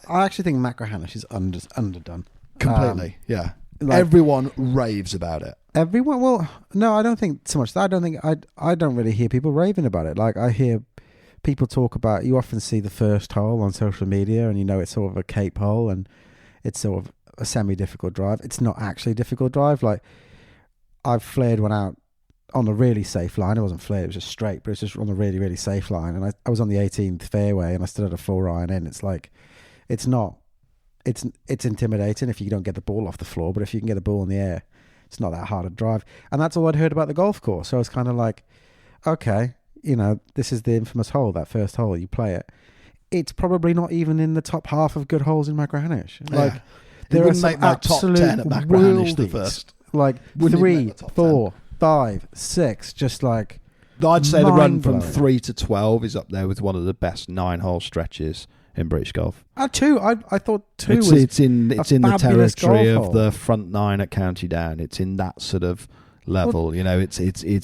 I actually think Machrahanish is underdone. Completely, yeah. Like, everyone raves about it. Everyone? Well, no, I don't think so much that. I don't really hear people raving about it. Like I hear people talk about, you often see the first hole on social media and it's sort of a cape hole and it's sort of a semi-difficult drive. It's not actually a difficult drive. Like I've flared one out on a really safe line. It wasn't flared, it was just straight, but it's just on a really, really safe line. And I was on the 18th fairway and I still had a 4-iron in. It's like, it's intimidating if you don't get the ball off the floor, but if you can get the ball in the air, it's not that hard to drive. And that's all I'd heard about the golf course. So I was kind of like, okay, this is the infamous hole, that first hole, you play it. It's probably not even in the top half of good holes in Machrahanish. Like, there are some absolute top 10 at Machrahanish the first. Like 3, 4, 5, 6, just like. I'd say the run from 3 to 12 is up there with one of the best 9-hole stretches in British golf. 2. I thought 2 was it's in the territory of hole. The front 9 at County Down. It's in that sort of level. Well, it's.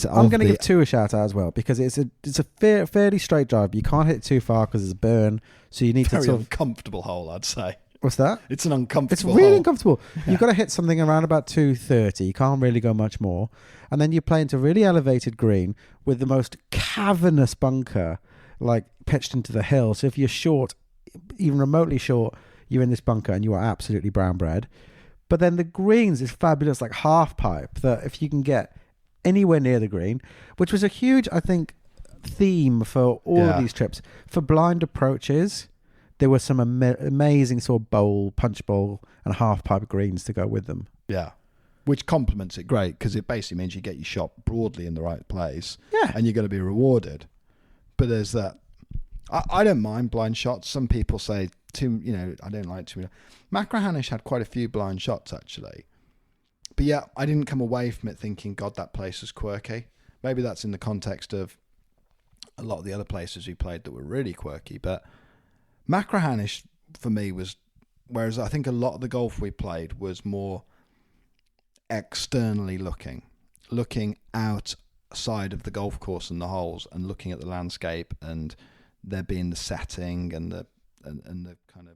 I'm going to give 2 a shout out as well because it's a fairly straight drive. You can't hit it too far because it's a burn, so you need very to sort of uncomfortable hole. I'd say. What's that? It's an uncomfortable. It's really hole. uncomfortable. Yeah. You've got to hit something around about 230. You can't really go much more, and then you play into really elevated green with the most cavernous bunker, like pitched into the hill. So if you're short, even remotely short, you're in this bunker and you are absolutely brown bread. But then the greens is fabulous, like half pipe, that if you can get anywhere near the green, which was a huge, I think, theme for all of these trips. For blind approaches, there were some amazing sort of punch bowl and half pipe greens to go with them. Yeah. Which complements it great because it basically means you get your shot broadly in the right place. Yeah. And you're going to be rewarded. But there's that. I don't mind blind shots. Some people say, I don't like to. Machrahanish had quite a few blind shots, actually. But yeah, I didn't come away from it thinking, God, that place was quirky. Maybe that's in the context of a lot of the other places we played that were really quirky. But Machrahanish, for me, was... Whereas I think a lot of the golf we played was more externally looking outside of the golf course and the holes and looking at the landscape and there being the setting and the kind of,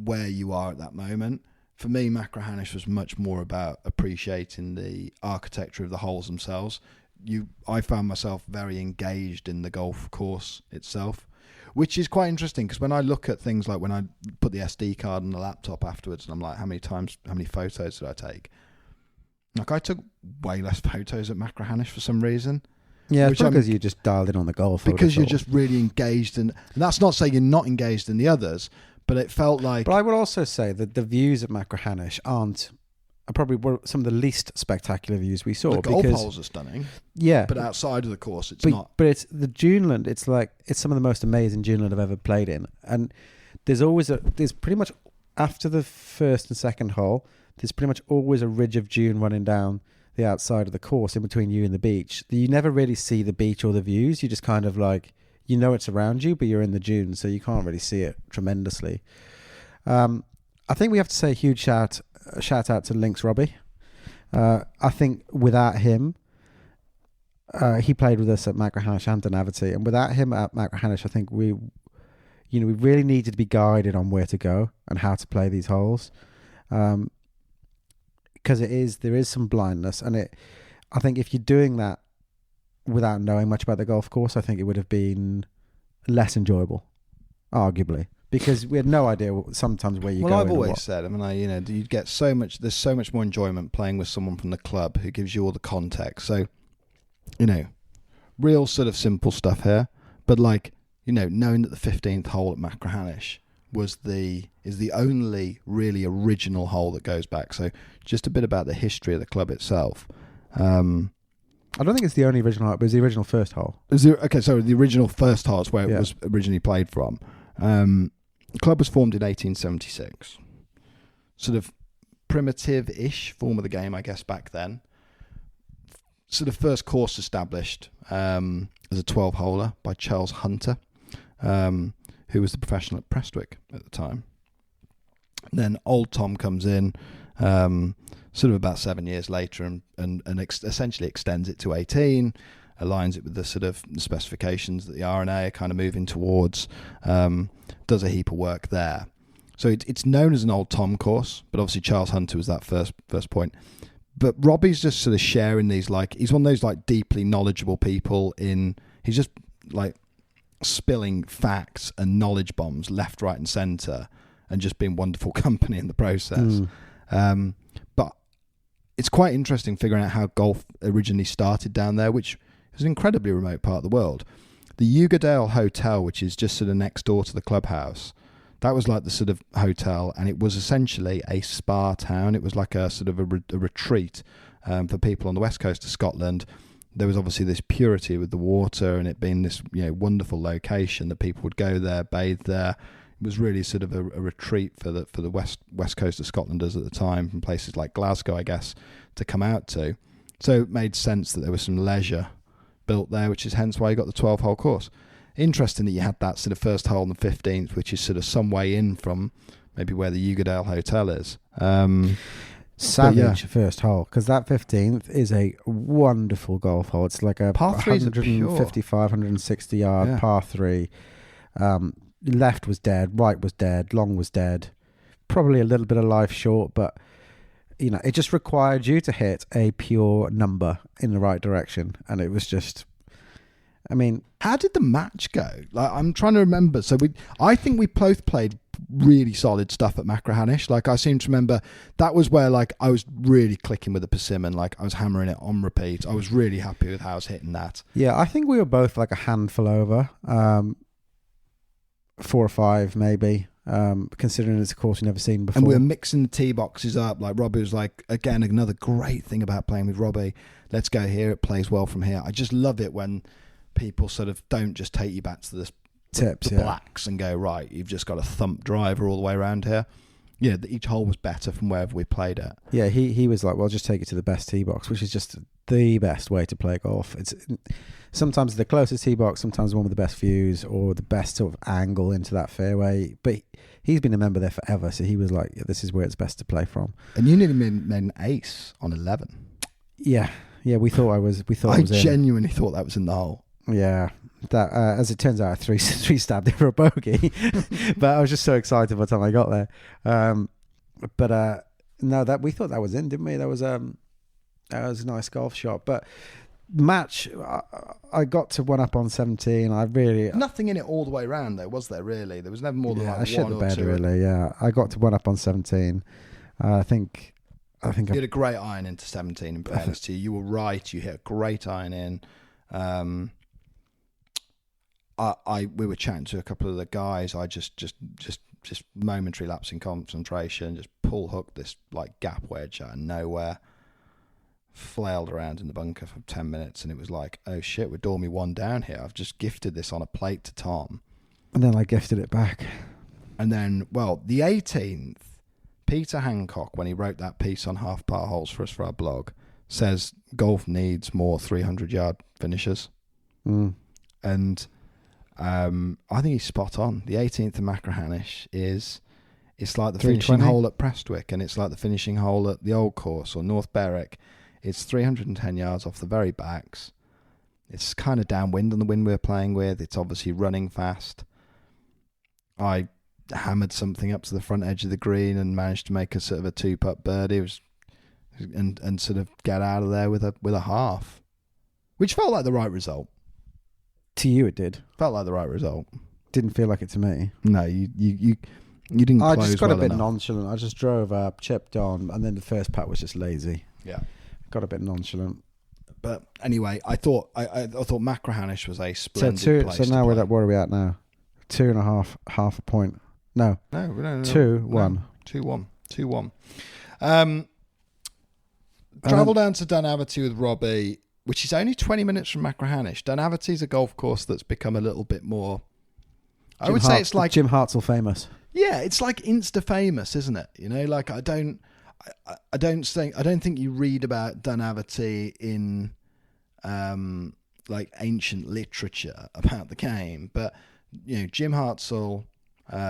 where you are at that moment. For me, Machrahanish was much more about appreciating the architecture of the holes themselves. I found myself very engaged in the golf course itself, which is quite interesting because when I look at things like when I put the SD card on the laptop afterwards and I'm like, how many photos did I take? Like I took way less photos at Machrahanish for some reason. Yeah, because you just dialed in on the golf. Because you're just really engaged and that's not saying you're not engaged in the others, but it felt like... But I would also say that the views at Machrahanish are probably some of the least spectacular views we saw. The golf holes are stunning. Yeah. But outside of the course, it's not. But it's the Duneland, it's some of the most amazing Duneland I've ever played in. And there's pretty much, after the first and second hole, there's pretty much always a ridge of dune running down the outside of the course in between you and the beach. You never really see the beach or the views. You just kind of like, it's around you, but you're in the dunes, so you can't really see it tremendously. I think we have to say a huge shout out to Lynx Robbie. I think without him, he played with us at Machrahanish and Dunaverty, and without him at Machrahanish, I think we really needed to be guided on where to go and how to play these holes. Because there is some blindness, and I think if you're doing that without knowing much about the golf course, I think it would have been less enjoyable, arguably, because we had no idea sometimes where you go. Well, I've always said, you get so much. There's so much more enjoyment playing with someone from the club who gives you all the context. So, real sort of simple stuff here, but knowing that the 15th hole at Machrahanish is the only really original hole that goes back. So just a bit about the history of the club itself. I don't think it's the only original hole, but it's the original first hole. So the original first hole is where Yeah. it was originally played from. The club was formed in 1876. Sort of primitive-ish form of the game, I guess, back then. So the first course established as a 12-holer by Charles Hunter, who was the professional at Prestwick at the time. Then Old Tom comes in sort of about 7 years later and essentially extends it to 18, aligns it with the sort of specifications that the RNA are kind of moving towards, does a heap of work there. So it's known as an Old Tom course, but obviously Charles Hunter was that first point. But Robbie's just sort of sharing these, like, he's one of those like deeply knowledgeable people he's just like spilling facts and knowledge bombs left, right and centre and just being wonderful company in the process. But it's quite interesting figuring out how golf originally started down there, which is an incredibly remote part of the world. The Carradale Hotel, which is just sort of next door to the clubhouse, that was like the sort of hotel, and it was essentially a spa town. It was like a sort of a retreat for people on the west coast of Scotland. There was obviously this purity with the water, and it being this wonderful location that people would go there, bathe there. It was really sort of a retreat for the west coast of Scotlanders at the time, from places like Glasgow, I guess, to come out to. So it made sense that there was some leisure built there, which is hence why you got the 12-hole course. Interesting that you had that sort of first hole on the 15th, which is sort of some way in from maybe where the Carradale Hotel is. Savage first hole, because that 15th is a wonderful golf hole. It's like a par 155, 160 yard par 3. Left was dead, right was dead, long was dead. Probably a little bit of life short, but it just required you to hit a pure number in the right direction, and it was just. I mean, how did the match go? Like, I'm trying to remember. So I think we both played really solid stuff at Machrahanish. Like, I seem to remember that was where, like, I was really clicking with the persimmon. Like, I was hammering it on repeat. I was really happy with how I was hitting that. Yeah, I think we were both like a handful over, 4 or 5 maybe. Considering it's a course you've never seen before. And we were mixing the tee boxes up. Like, Robbie was like, again, another great thing about playing with Robbie. Let's go here. It plays well from here. I just love it when people sort of don't just take you back to the blacks and go, right, you've just got a thump driver all the way around here. Each hole was better from wherever we played it. Yeah, he was like, well, just take it to the best tee box, which is just the best way to play golf. It's sometimes the closest tee box, sometimes the one with the best views or the best sort of angle into that fairway. But he's been a member there forever, so he was like, this is where it's best to play from. And you nearly made an ace on 11. Yeah, we thought I was. I genuinely thought that was in the hole. Yeah, that as it turns out, I three stabbed it for a bogey, but I was just so excited by the time I got there. No, that we thought that was in, didn't we? That was a nice golf shot. But match, I got to 1 up on 17. I really nothing in it all the way around, though, was there? Really, there was never more than like I shit one the or bed, two. really. Yeah, I got to 1 up on 17. I think you had a great iron into 17. In fairness to you, you were right. You hit a great iron in. We were chatting to a couple of the guys. I just momentary lapse in concentration, just pull hooked this like gap wedge out of nowhere, flailed around in the bunker for 10 minutes, and it was like, oh shit, we're Dormy 1 down here. I've just gifted this on a plate to Tom, and then I gifted it back. And then, well, the 18th, Peter Hancock, when he wrote that piece on half par holes for us for our blog, says golf needs more 300-yard finishers. And I think he's spot on. The 18th of Machrahanish it's like the finishing hole at Prestwick, and it's like the finishing hole at the Old Course or North Berwick. It's 310 yards off the very backs. It's kind of downwind on the wind we're playing with. It's obviously running fast. I hammered something up to the front edge of the green and managed to make a sort of a 2-putt birdie. And sort of get out of there with a half, which felt like the right result. To you, it did. Felt like the right result. Didn't feel like it to me. No, you didn't. I just got a bit enough. nonchalant. I just drove up, chipped on, and then the first putt was just lazy. Yeah, got a bit nonchalant. But anyway, I thought Machrahanish was a splendid place. So now what are we at now? 2.5, half a point. No. No, 2-1. 2-1. 2-1. Travel down to Dunaverty with Robbie, which is only 20 minutes from Machrahanish. Dunaverty is a golf course that's become a little bit more... I would say it's like... Jim Hartzell famous. Yeah, it's like Insta famous, isn't it? You know, like I don't think you read about Dunaverty in like ancient literature about the game, but you know, Jim Hartzell,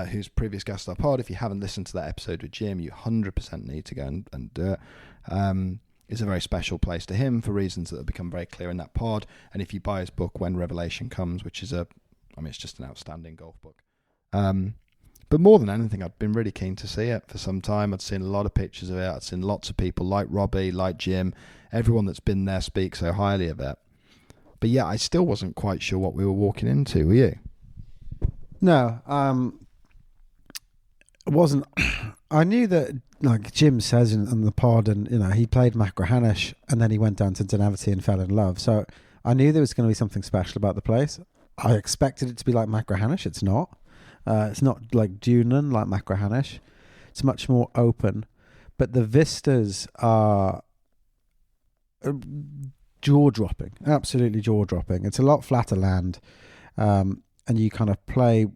who's previous guest on our pod, if you haven't listened to that episode with Jim, you 100% need to go and do it. It's a very special place to him for reasons that have become very clear in that pod. And if you buy his book When Revelation Comes, which is it's just an outstanding golf book. But more than anything, I'd been really keen to see it for some time. I'd seen a lot of pictures of it. I'd seen lots of people like Robbie, like Jim, everyone that's been there speak so highly of it. But yeah, I still wasn't quite sure what we were walking into. Were you? No, it wasn't. I knew that, like Jim says in the pod, and you know, he played Machrahanish and then he went down to Dunaverty and fell in love. So I knew there was going to be something special about the place. I expected it to be like Machrahanish. It's not. It's not like Dunan, like Machrahanish. It's much more open. But the vistas are jaw-dropping, absolutely jaw-dropping. It's a lot flatter land. And you kind of play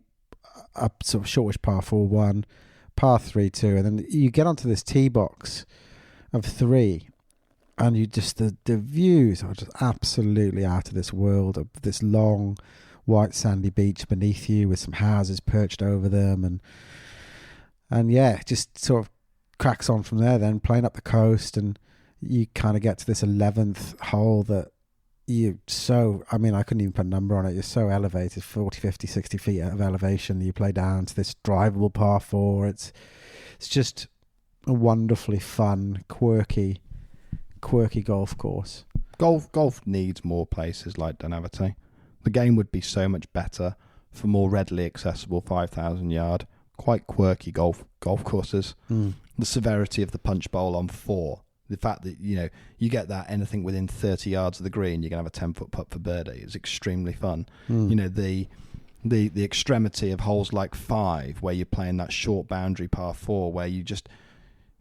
a sort of shortish par 4-1, par 3-2, and then you get onto this tee box of 3, and you just, the views are just absolutely out of this world, of this long white sandy beach beneath you with some houses perched over them, and yeah, just sort of cracks on from there, then playing up the coast, and you kind of get to this 11th hole that I couldn't even put a number on it. You're so elevated, 40, 50, 60 feet of elevation. You play down to this drivable par 4. It's just a wonderfully fun, quirky golf course. Golf needs more places like Dunaverty. The game would be so much better for more readily accessible 5,000 yard, quite quirky golf courses. The severity of the punch bowl on 4. The fact that, you know, you get that anything within 30 yards of the green, you're going to have a 10-foot putt for birdie. It's extremely fun. You know, the extremity of holes like 5, where you're playing that short boundary par 4, where you just,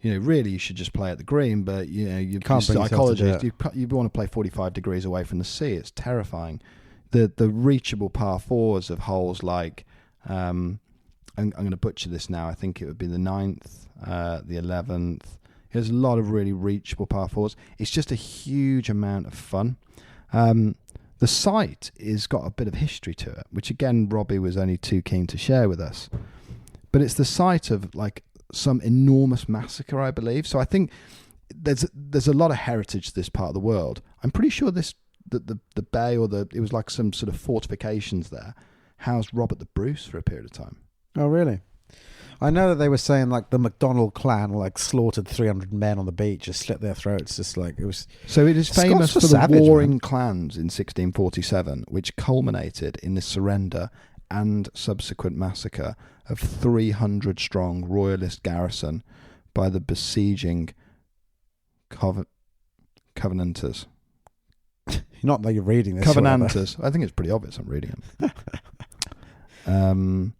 you know, really you should just play at the green, but, you know, you psychologist, you want to play 45 degrees away from the sea. It's terrifying. The reachable par 4s of holes like, I'm going to butcher this now, I think it would be the 9th, the 11th. There's a lot of really reachable par 4s. It's just a huge amount of fun. The site has got a bit of history to it, which again Robbie was only too keen to share with us. But it's the site of like some enormous massacre, I believe. So I think there's a lot of heritage to this part of the world. I'm pretty sure the bay it was like some sort of fortifications there housed Robert the Bruce for a period of time. Oh, really? I know that they were saying like the MacDonald clan like slaughtered 300 men on the beach, just slit their throats, just like it was. So it is famous Scots for the savage, warring man. clans in 1647, which culminated in the surrender and subsequent massacre of 300 strong royalist garrison by the besieging Covenanters. Not that you're reading this. Covenanters. I think it's pretty obvious I'm reading them.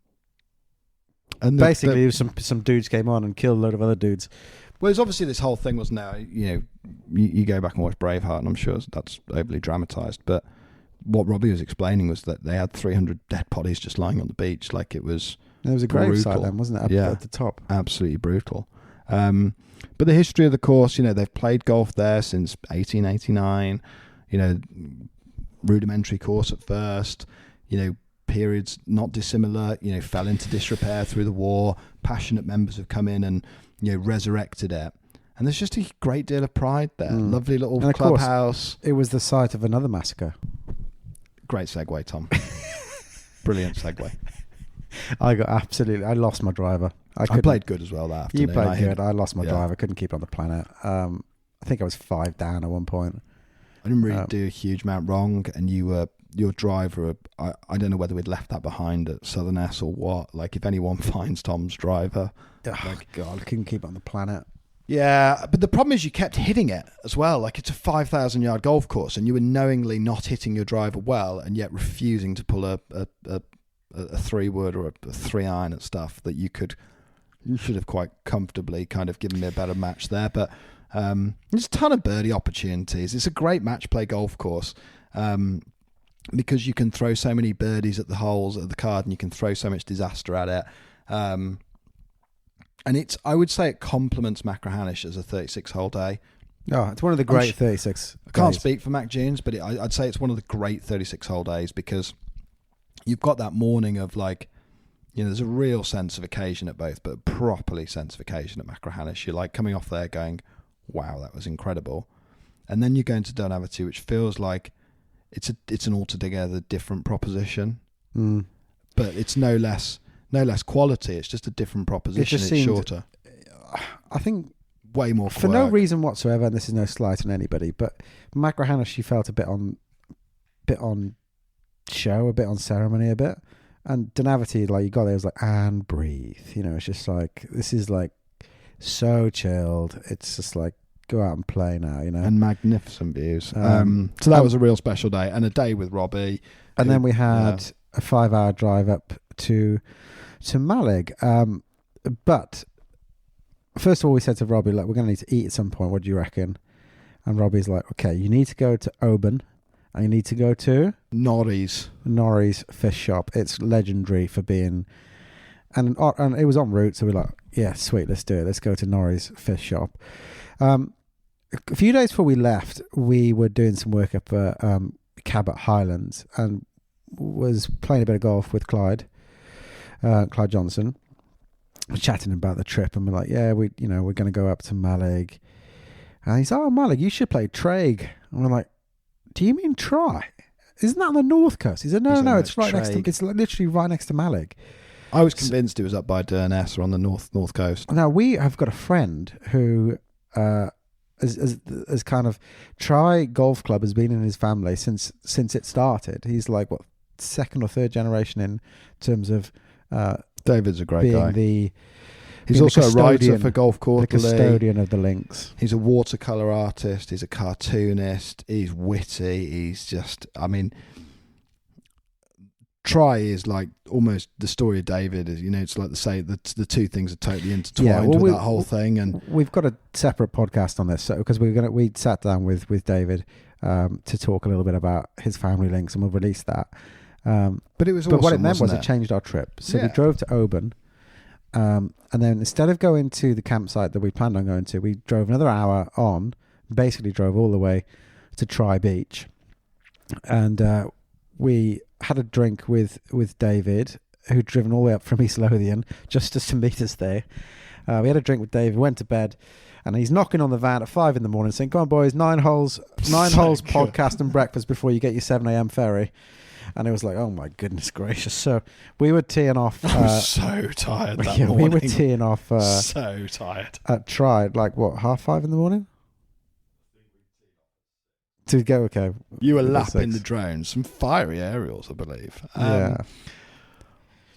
And basically, some dudes came on and killed a load of other dudes. Well, it's obviously this whole thing was now, you know, you go back and watch Braveheart, and I'm sure that's overly dramatised, but what Robbie was explaining was that they had 300 dead bodies just lying on the beach, like it was. There was a gravesite then, wasn't it? Up at the top. Absolutely brutal. But the history of the course, you know, they've played golf there since 1889. You know, rudimentary course at first. You know, periods not dissimilar, you know, fell into disrepair through the war. Passionate members have come in and, you know, resurrected it. And there's just a great deal of pride there. Lovely little clubhouse. It was the site of another massacre. Great segue, Tom. Brilliant segue. I lost my driver. I played good as well that afternoon. You played good. I lost my driver. I couldn't keep it on the planet. I think I was 5 down at one point. I didn't really do a huge amount wrong, and your driver, I don't know whether we'd left that behind at Southerness or what. Like, if anyone finds Tom's driver... Oh, God, I couldn't keep it on the planet. Yeah, but the problem is you kept hitting it as well. Like, it's a 5,000-yard golf course, and you were knowingly not hitting your driver well, and yet refusing to pull a a 3-wood or a 3-iron at stuff that you should have quite comfortably kind of given me a better match there. But there's a ton of birdie opportunities. It's a great match play golf course because you can throw so many birdies at the holes at the card, and you can throw so much disaster at it. And I would say it complements Machrahanish as a 36-hole day. Oh, it's one of the great 36. I can't speak for Mac Dunes, but I'd say it's one of the great 36-hole days because you've got that morning of like, there's a real sense of occasion at both, but properly sense of occasion at Machrahanish. You're like coming off there going, wow, that was incredible. And then you go into Dunaverty, which feels like it's an altogether different proposition. But it's no less quality. It's just a different proposition. It's shorter. I think way more for no reason whatsoever, and this is no slight on anybody, but Machrahanish, you felt a bit on show, a bit on ceremony, a bit. And Dunaverty, like you got there, it was like, and breathe. It's just like, this is like so chilled. It's just like, go out and play now, And magnificent views. So that was a real special day, and a day with Robbie. And then we had a 5-hour drive up to Malig. But first of all, we said to Robbie, like, we're going to need to eat at some point. What do you reckon? And Robbie's like, okay, you need to go to Oban. And you need to go to Norrie's fish shop. It's legendary for being, and it was en route, so we're like, yeah, sweet, let's do it. Let's go to Norrie's fish shop. A few days before we left, we were doing some work up at Cabot Highlands and was playing a bit of golf with Clyde Johnson. We're chatting about the trip, and we're like, yeah, we're going to go up to Malig. And he's like, oh, Malig, you should play Traigh. And we're like, do you mean Traigh? Isn't that on the north coast? He said, no, it's right next to. It's literally right next to Malig. I was convinced it was up by Stornoway or on the north coast. Now we have got a friend who, as kind of Traigh Golf Club has been in his family since it started. He's like what, second or third generation in terms of. David's a great guy. He's being also a writer for Golf Quarterly. The custodian of the links. He's a watercolour artist. He's a cartoonist. He's witty. He's just, Traigh is like almost the story of David. It's like the two things are totally intertwined with that whole thing. And we've got a separate podcast on this because we sat down with David to talk a little bit about his family links, and we'll release that. But it was. But awesome, what it meant was it it changed our trip. So we drove to Oban. And then instead of going to the campsite that we planned on going to, we drove another hour on, basically drove all the way to Traigh Beach. And we had a drink with David, who'd driven all the way up from East Lothian just to meet us there. We had a drink with David, went to bed, and he's knocking on the van at 5 a.m, saying, come on boys, 9 holes podcast and breakfast before you get your 7 a.m. ferry. And it was like, oh my goodness gracious. So we were teeing off. I was so tired that morning. We were teeing off. So tired. At Traigh, like what, 5:30 in the morning? To go, okay. You were lapping the drones, some fiery aerials, I believe. Yeah.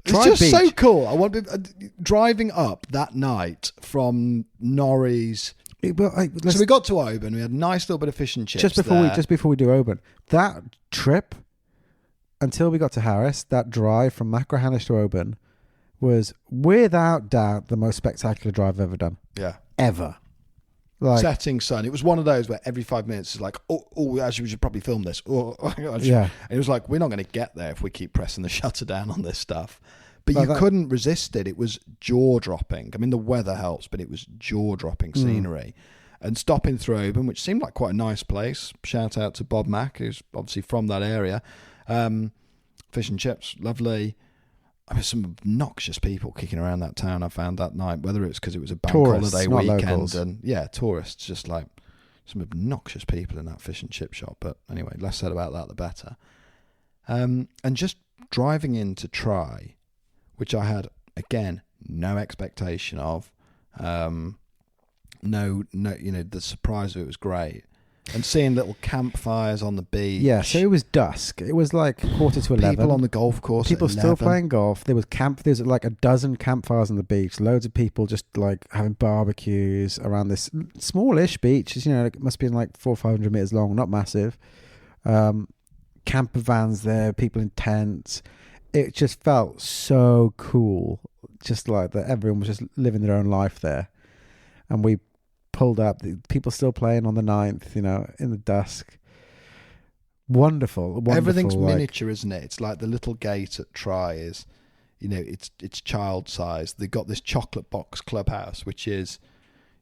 It's just so cool. I want driving up that night from Norrie's. So we got to Oban. We had a nice little bit of fish and chips. Just before we do Oban, that trip. Until we got to Harris, that drive from Machrahanish to Oban was without doubt the most spectacular drive I've ever done. Yeah. Ever. Like, setting sun. It was one of those where every 5 minutes it's like, oh, actually we should probably film this. Yeah. And it was like, we're not going to get there if we keep pressing the shutter down on this stuff. But you couldn't resist it. It was jaw-dropping. I mean, the weather helps, but it was jaw-dropping scenery. And stopping through Oban, which seemed like quite a nice place. Shout out to Bob Mack, who's obviously from that area. Fish and chips, lovely. I mean, some obnoxious people kicking around that town I found that night, whether it's because it was a bank holiday weekend. Locals. And tourists, just like some obnoxious people in that fish and chip shop. But anyway, less said about that, the better. And just driving into Traigh, which I had, again, no expectation of. The surprise of it was great. And seeing little campfires on the beach. Yeah, so it was dusk. It was like 10:45. People on the golf course. People still playing golf. There's like a dozen campfires on the beach. Loads of people just like having barbecues around this smallish beach. It must be like 400 or 500 meters long, not massive. Camper vans there, people in tents. it just felt so cool. Just like that everyone was just living their own life there. And we pulled up, the people still playing on the 9th, in the dusk. Wonderful. Everything's miniature, isn't it? It's like the little gate at Traigh is, it's child size. They've got this chocolate box clubhouse, which is,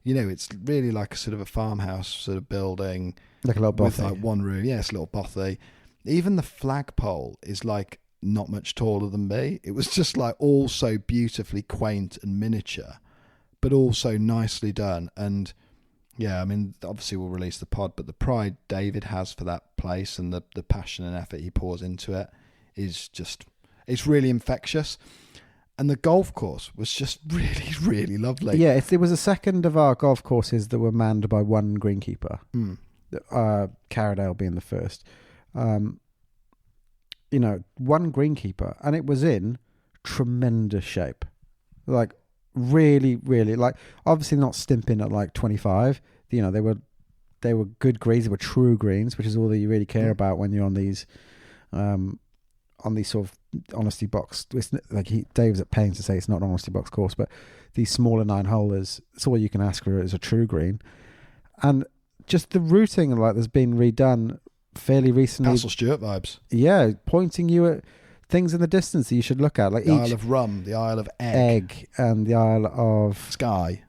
it's really like a sort of a farmhouse sort of building. Like a little bothy. With like one room. Yes, a little bothy. Even the flagpole is like not much taller than me. It was just like all so beautifully quaint and miniature, but also nicely done. And yeah, I mean, obviously we'll release the pod, but the pride David has for that place and the passion and effort he pours into it is just, it's really infectious. And the golf course was just really, really lovely. Yeah, it was a second of our golf courses that were manned by one greenkeeper. Carradale being the first. One greenkeeper, and it was in tremendous shape. Like, really, really, like, obviously not stimping at like 25. They were good greens. They were true greens, which is all that you really care about when you're on these sort of honesty box. Like Dave's at pains to say it's not an honesty box course, but these smaller 9-holers, it's all you can ask for is a true green. And just the routing, like, there's been redone fairly recently. Castle Stuart vibes. Yeah, pointing you at things in the distance that you should look at, like the Isle of Rum, the Isle of Egg, and the Isle of Skye,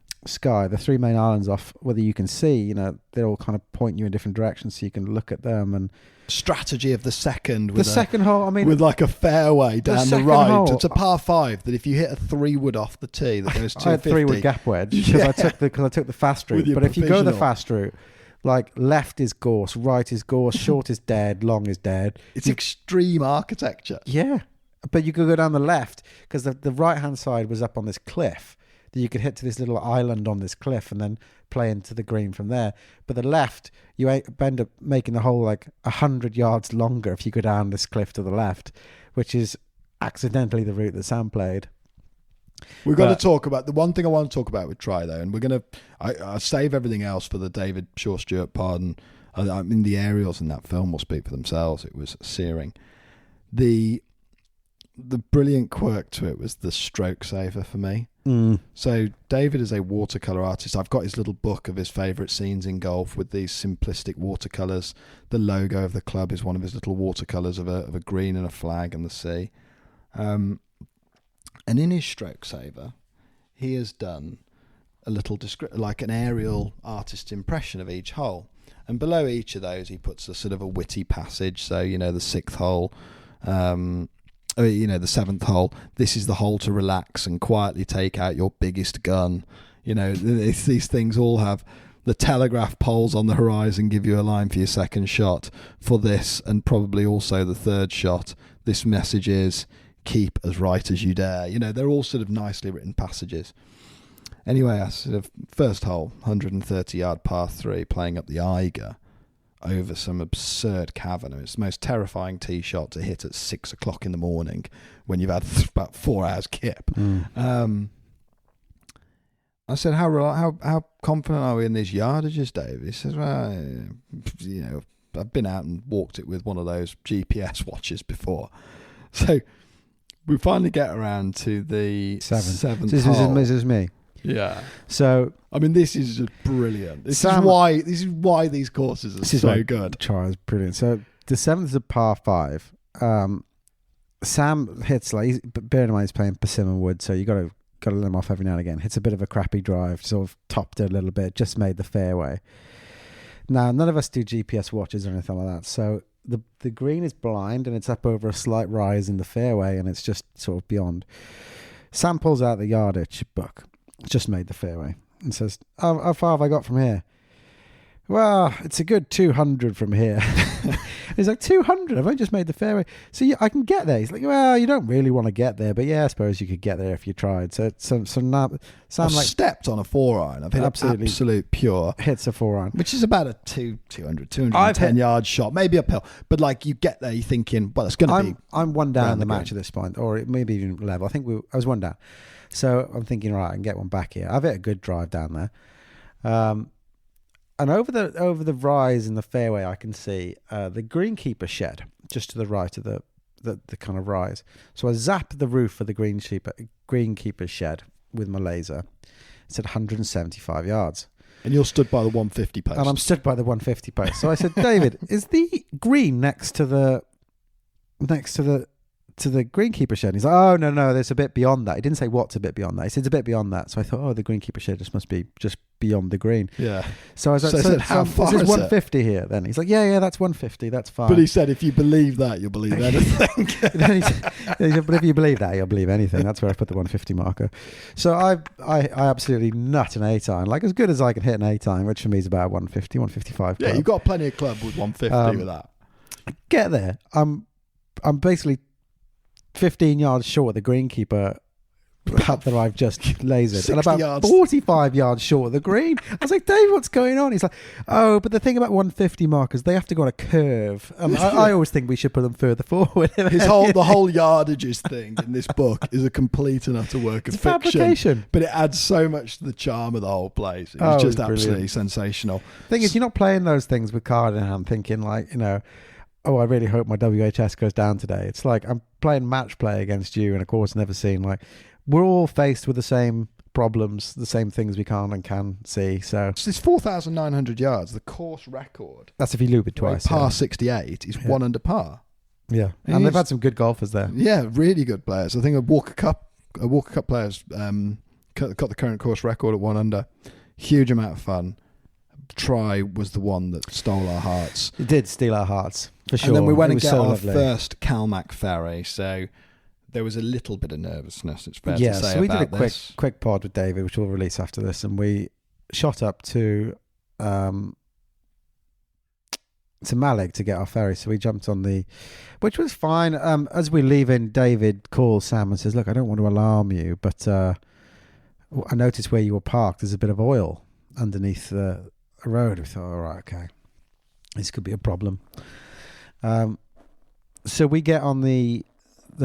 the 3 main islands off whether you can see. They all kind of point you in different directions so you can look at them. And strategy of the second, with second hole, I mean, with like a fairway down the right. Hole, it's a par 5 that if you hit a 3-wood off the tee that goes 250. I had 3-wood gap wedge because I took the fast route. But if you go the fast route, like, left is gorse, right is gorse, short is dead, long is dead. It's extreme architecture. Yeah. But you could go down the left because the right-hand side was up on this cliff that you could hit to this little island on this cliff and then play into the green from there. But the left, you end up making the hole like 100 yards longer if you go down this cliff to the left, which is accidentally the route that Sam played. We've got to talk about the one thing I want to talk about with Traigh, though, and we're going to I save everything else for the David Shaw Stewart pod. And I mean, the aerials in that film will speak for themselves. It was searing. The brilliant quirk to it was the stroke saver for me. So David is a watercolor artist. I've got his little book of his favourite scenes in golf with these simplistic watercolors. The logo of the club is one of his little watercolors of a green and a flag and the sea. And in his stroke saver, he has done a little like an aerial artist's impression of each hole. And below each of those, he puts a sort of a witty passage. So, the 6th hole, the 7th hole, this is the hole to relax and quietly take out your biggest gun. These things all have the telegraph poles on the horizon, give you a line for your second shot. For this, and probably also the third shot, this message is, keep as right as you dare. They're all sort of nicely written passages. Anyway, I sort of first hole, 130-yard par 3, playing up the Eiger over some absurd cavern. It's the most terrifying tee shot to hit at 6 o'clock in the morning when you've had about 4 hours kip. I said, how confident are we in these yardages, Dave? He says, well, I've been out and walked it with one of those GPS watches before. So we finally get around to the seventh hole. This is me. Yeah. So I mean, this is just brilliant. This is why these courses are so good. Traigh brilliant. So the 7th is a par 5. Sam hits, like, bearing in mind he's playing Persimmon Wood, so you got to let him off every now and again. Hits a bit of a crappy drive, sort of topped it a little bit, just made the fairway. Now, none of us do GPS watches or anything like that, so the green is blind and it's up over a slight rise in the fairway and it's just sort of beyond. Sam pulls out the yardage book. It's just made the fairway and says, how far have I got from here? Well, it's a good 200 from here. He's like, 200? I've only just made the fairway. So I can get there. He's like, well, you don't really want to get there, but yeah, I suppose you could get there if you tried. So now Sam, I've stepped on a 4-iron. I've hit absolute pure. Hits a 4-iron. Which is about a 210-yard shot, maybe uphill. But like, you get there, you're thinking, well, it's going to be... I'm one down in the match at this point, or maybe even level. I think I was one down. So I'm thinking, right, I can get one back here. I've hit a good drive down there. And over the rise in the fairway, I can see the greenkeeper shed just to the right of the the kind of rise. So I zapped the roof of the greenkeeper's shed with my laser. It said 175 yards. And you're stood by the 150 post. And I'm stood by the 150 post. So I said, David, is the green next to the greenkeeper shed? And he's like, oh, no, there's a bit beyond that. He didn't say what's a bit beyond that. He said it's a bit beyond that. So I thought, oh, the greenkeeper shed must be just beyond the green. Yeah. So I was like, so I said, how far is is 150 here then? He's like, yeah, that's 150. That's fine. But he said, if you believe that, you'll believe anything. He said, but if you believe that, you'll believe anything. That's where I put the 150 marker. So I absolutely nut an A-time, like as good as I can hit an A-time, which for me is about 150, 155. Yeah, club. you've got plenty of club with 150 with that. Get there. I'm basically 15 yards short of the greenkeeper that I've just lasered, and about yards. 45 yards short of the green. I was like, Dave, what's going on? He's like, oh, but the thing about 150 markers, they have to go on a curve. I always think we should put them further forward. The whole yardages thing in this book is a complete and utter work of It's fiction. fabrication. But it adds so much to the charm of the whole place. It's just absolutely brilliant. sensational. Thing is, you're not playing those things with card in hand thinking like, oh, I really hope my WHS goes down today. It's like I'm playing match play against you, and of course, never seen like we're all faced with the same problems, the same things we can't and can see. So It's 4,900 yards. The course record, that's if you loop it twice. par 68, is 1 under par. Yeah, and they've had some good golfers there. Yeah, really good players. I think a Walker Cup players got the current course record at 1 under. Huge amount of fun. Traigh was the one that stole our hearts. It did steal our hearts, for sure. And then we went It and was got so our lovely. first Calmac ferry, so there was a little bit of nervousness, it's fair to say. So we did a about this. quick pod with David, which we'll release after this, and we shot up to Malig to get our ferry. So we jumped on which was fine. As we leave in, David calls Sam and says, look, I don't want to alarm you, but I noticed where you were parked, there's a bit of oil underneath the road. We thought, all right, okay, this could be a problem. So we get on the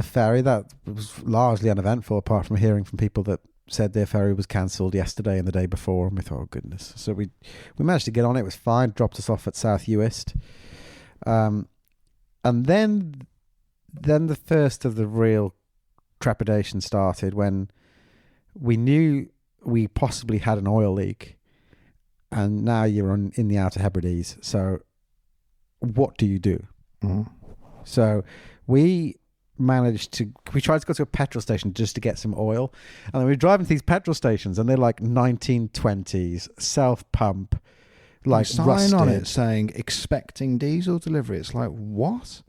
ferry. That was largely uneventful, apart from hearing from people that said their ferry was cancelled yesterday and the day before, and we thought, oh goodness. So we managed to get on it. It was fine. Dropped us off at South Uist, and then the first of the real trepidation started when we knew we possibly had an oil leak, and now you're in the Outer Hebrides. So what do you do? Mm-hmm. So we tried to go to a petrol station just to get some oil, and then we were driving to these petrol stations, and they're like 1920s self pump, like sign rusted. on it saying expecting diesel delivery. It's like, what?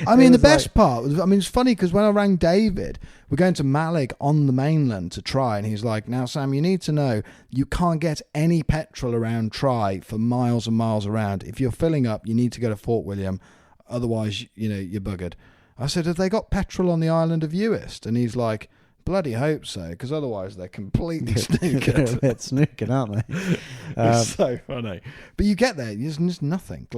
I mean, the best part was, it's funny because when I rang David, we're going to Malig on the mainland to Traigh, and he's like, now Sam, you need to know you can't get any petrol around Traigh for miles and miles around. If you're filling up, you need to go to Fort William, otherwise you're buggered. I said, have they got petrol on the island of Uist? And he's like, bloody hope so, because otherwise they're completely snookered. They're a bit snookered, aren't they? It's so funny. But you get there, there's just nothing.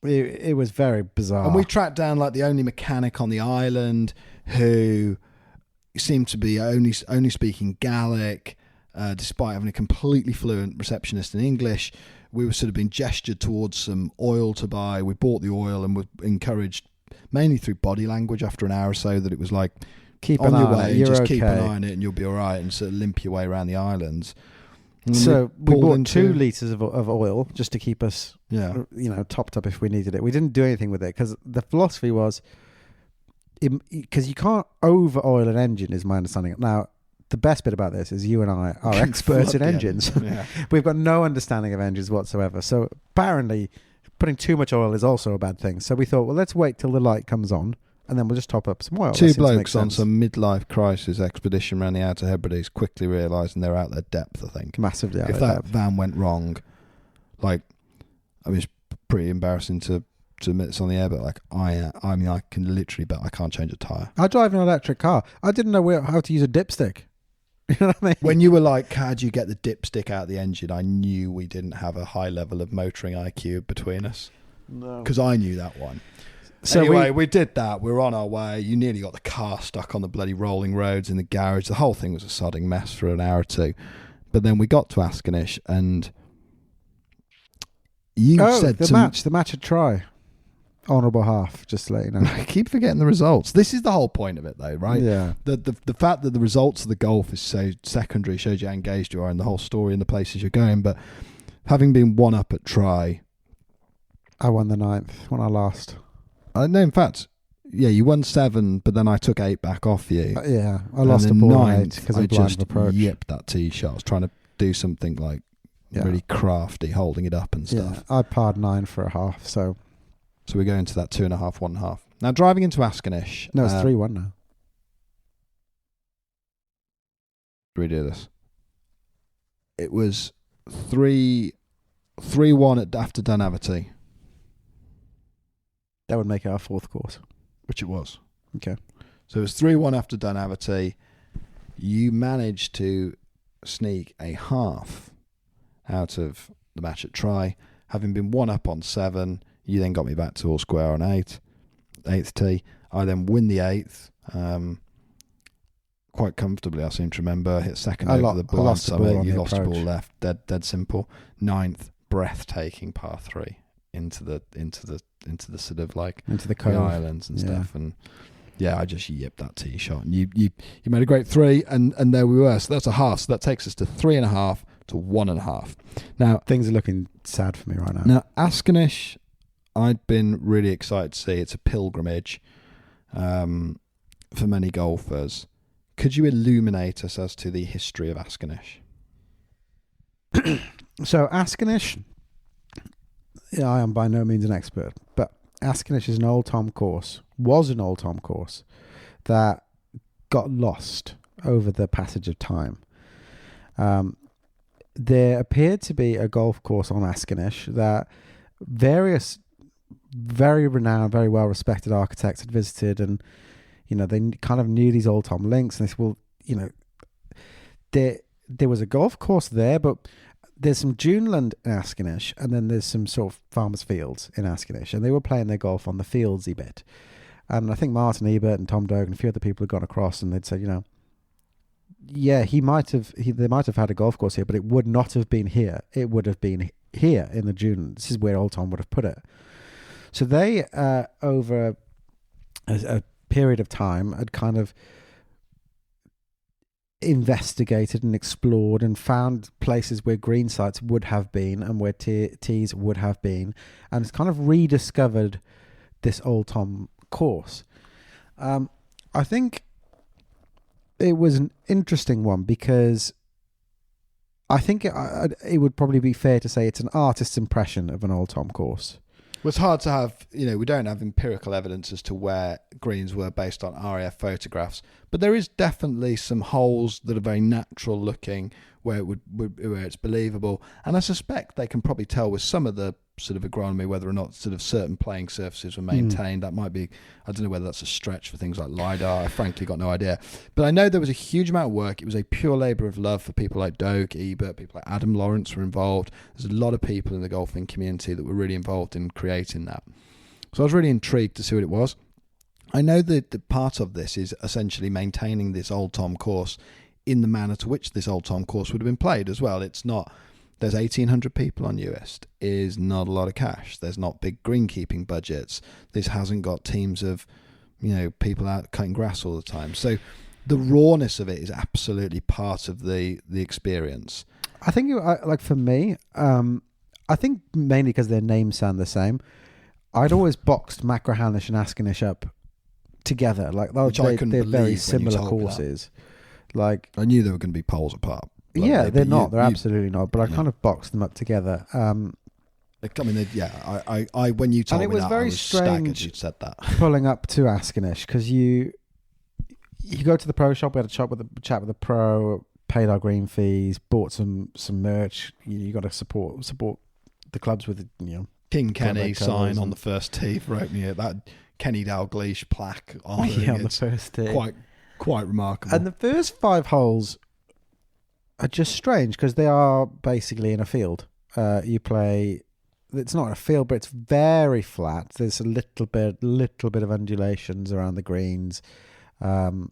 It was very bizarre. And we tracked down like the only mechanic on the island who seemed to be only speaking Gaelic, despite having a completely fluent receptionist in English. We were sort of being gestured towards some oil to buy. We bought the oil and were encouraged, mainly through body language after an hour or so, that it was like, keep on an your eye on way, it. You're just okay. keep an eye on it and you'll be all right, and sort of limp your way around the islands. And So we pulled bought into- 2 litres of oil just to keep us, Yeah. topped up if we needed it. We didn't do anything with it because the philosophy was, because you can't over oil an engine, is my understanding. Now, the best bit about this is you and I are experts in Fuck yeah. engines. Yeah. We've got no understanding of engines whatsoever. So apparently putting too much oil is also a bad thing. So we thought, well, let's wait till the light comes on and then we'll just top up some oil. That Two seems to make blokes on sense. some midlife crisis expedition around the Outer Hebrides quickly realising they're out their depth, I think. Massively out If of that depth. van went wrong, it's pretty embarrassing to admit this on the air, but I can literally bet I can't change a tyre. I drive an electric car. I didn't know how to use a dipstick. You know what I mean? When you were like, how do you get the dipstick out of the engine? I knew we didn't have a high level of motoring IQ between us. No. Because I knew that one. So anyway, we did that. We were on our way. You nearly got the car stuck on the bloody rolling roads in the garage. The whole thing was a sodding mess for an hour or two. But then we got to Askernish, and you said the match at Traigh. honourable half, just to let you know. I keep forgetting the results. This is the whole point of it, though, right? Yeah. The fact that the results of the golf is so secondary shows you how engaged you are in the whole story and the places you're going. But having been one up at Traigh, I won the 9th when I lost. No, in fact, yeah, you won 7, but then I took 8 back off you. Yeah, I lost a ball on 8 because I of blind just approach. yipped that tee shot. I was trying to do something like really crafty, holding it up and stuff. Yeah, I parred 9 for a half, so we're going to that 2.5, 1.5. Now, driving into Askernish. No, it's 3-1 now. Do we do this? It was 3-1 after Dunaverty. That would make it our 4th course. Which it was. Okay. So it was 3-1 after Dunaverty. You managed to sneak a half out of the match at Traigh. Having been 1 up on 7, you then got me back to all square on 8th tee. I then win the 8th quite comfortably, I seem to remember. Hit second over the blind summit. You lost the ball left. Dead simple. 9th, breathtaking par 3 into the sort of like into the islands and stuff. And I just yipped that tee shot. And you made a great 3, and there we were. So that's a half. So that takes us to 3.5 to 1.5. Now things are looking sad for me right now. Now Askernish, I'd been really excited to see. It's a pilgrimage for many golfers. Could you illuminate us as to the history of Askernish? So Askernish, I am by no means an expert, but Askernish is an old Tom course, was an old Tom course that got lost over the passage of time. There appeared to be a golf course on Askernish that various very renowned, very well respected architects had visited, and they kind of knew these old Tom links, and they said, well, there was a golf course there, but there's some duneland in Askernish, and then there's some sort of farmers' fields in Askernish, and they were playing their golf on the fieldsy bit. And I think Martin Ebert and Tom Dogan and a few other people had gone across, and they'd said, yeah, they might have had a golf course here, but it would not have been here. It would have been here in the dune. This is where old Tom would have put it. So they, over a period of time, had kind of investigated and explored and found places where green sites would have been and where tees would have been, and it's kind of rediscovered this old Tom course. I think it was an interesting one because I think it would probably be fair to say it's an artist's impression of an old Tom course. Well, it's hard to have, we don't have empirical evidence as to where greens were based on RAF photographs, but there is definitely some holes that are very natural looking where where it's believable, and I suspect they can probably tell with some of the sort of agronomy whether or not sort of certain playing surfaces were maintained. That might be, I don't know whether that's a stretch for things like LiDAR. I frankly got no idea, but I know there was a huge amount of work. It was a pure labour of love for people like Doak, Ebert, people like Adam Lawrence were involved. There's a lot of people in the golfing community that were really involved in creating that. So I was really intrigued to see what it was. I know that the part of this is essentially maintaining this old Tom course in the manner to which this old Tom course would have been played as well. It's not, there's 1,800 people on Uist, is not a lot of cash. There's not big greenkeeping budgets. This hasn't got teams of, people out cutting grass all the time. So the rawness of it is absolutely part of the experience. I think, like for me, I think mainly because their names sound the same, I'd always boxed Machrahanish and Askernish up together. Like they're very similar courses. Like I knew they were going to be poles apart. Yeah, they're not. They're absolutely not. But I kind of boxed them up together. I mean, I when you told me that, I was staggered you'd said that. Pulling up to Askernish because you go to the pro shop. We had a chat with the pro, paid our green fees, bought some merch. You got to support the clubs with King Kenny sign on the first tee for opening it. That Kenny Dalglish plaque on the first tee. Quite remarkable. And the first 5 holes are just strange because they are basically in a field. You play. It's not a field, but it's very flat. There's a little bit of undulations around the greens. The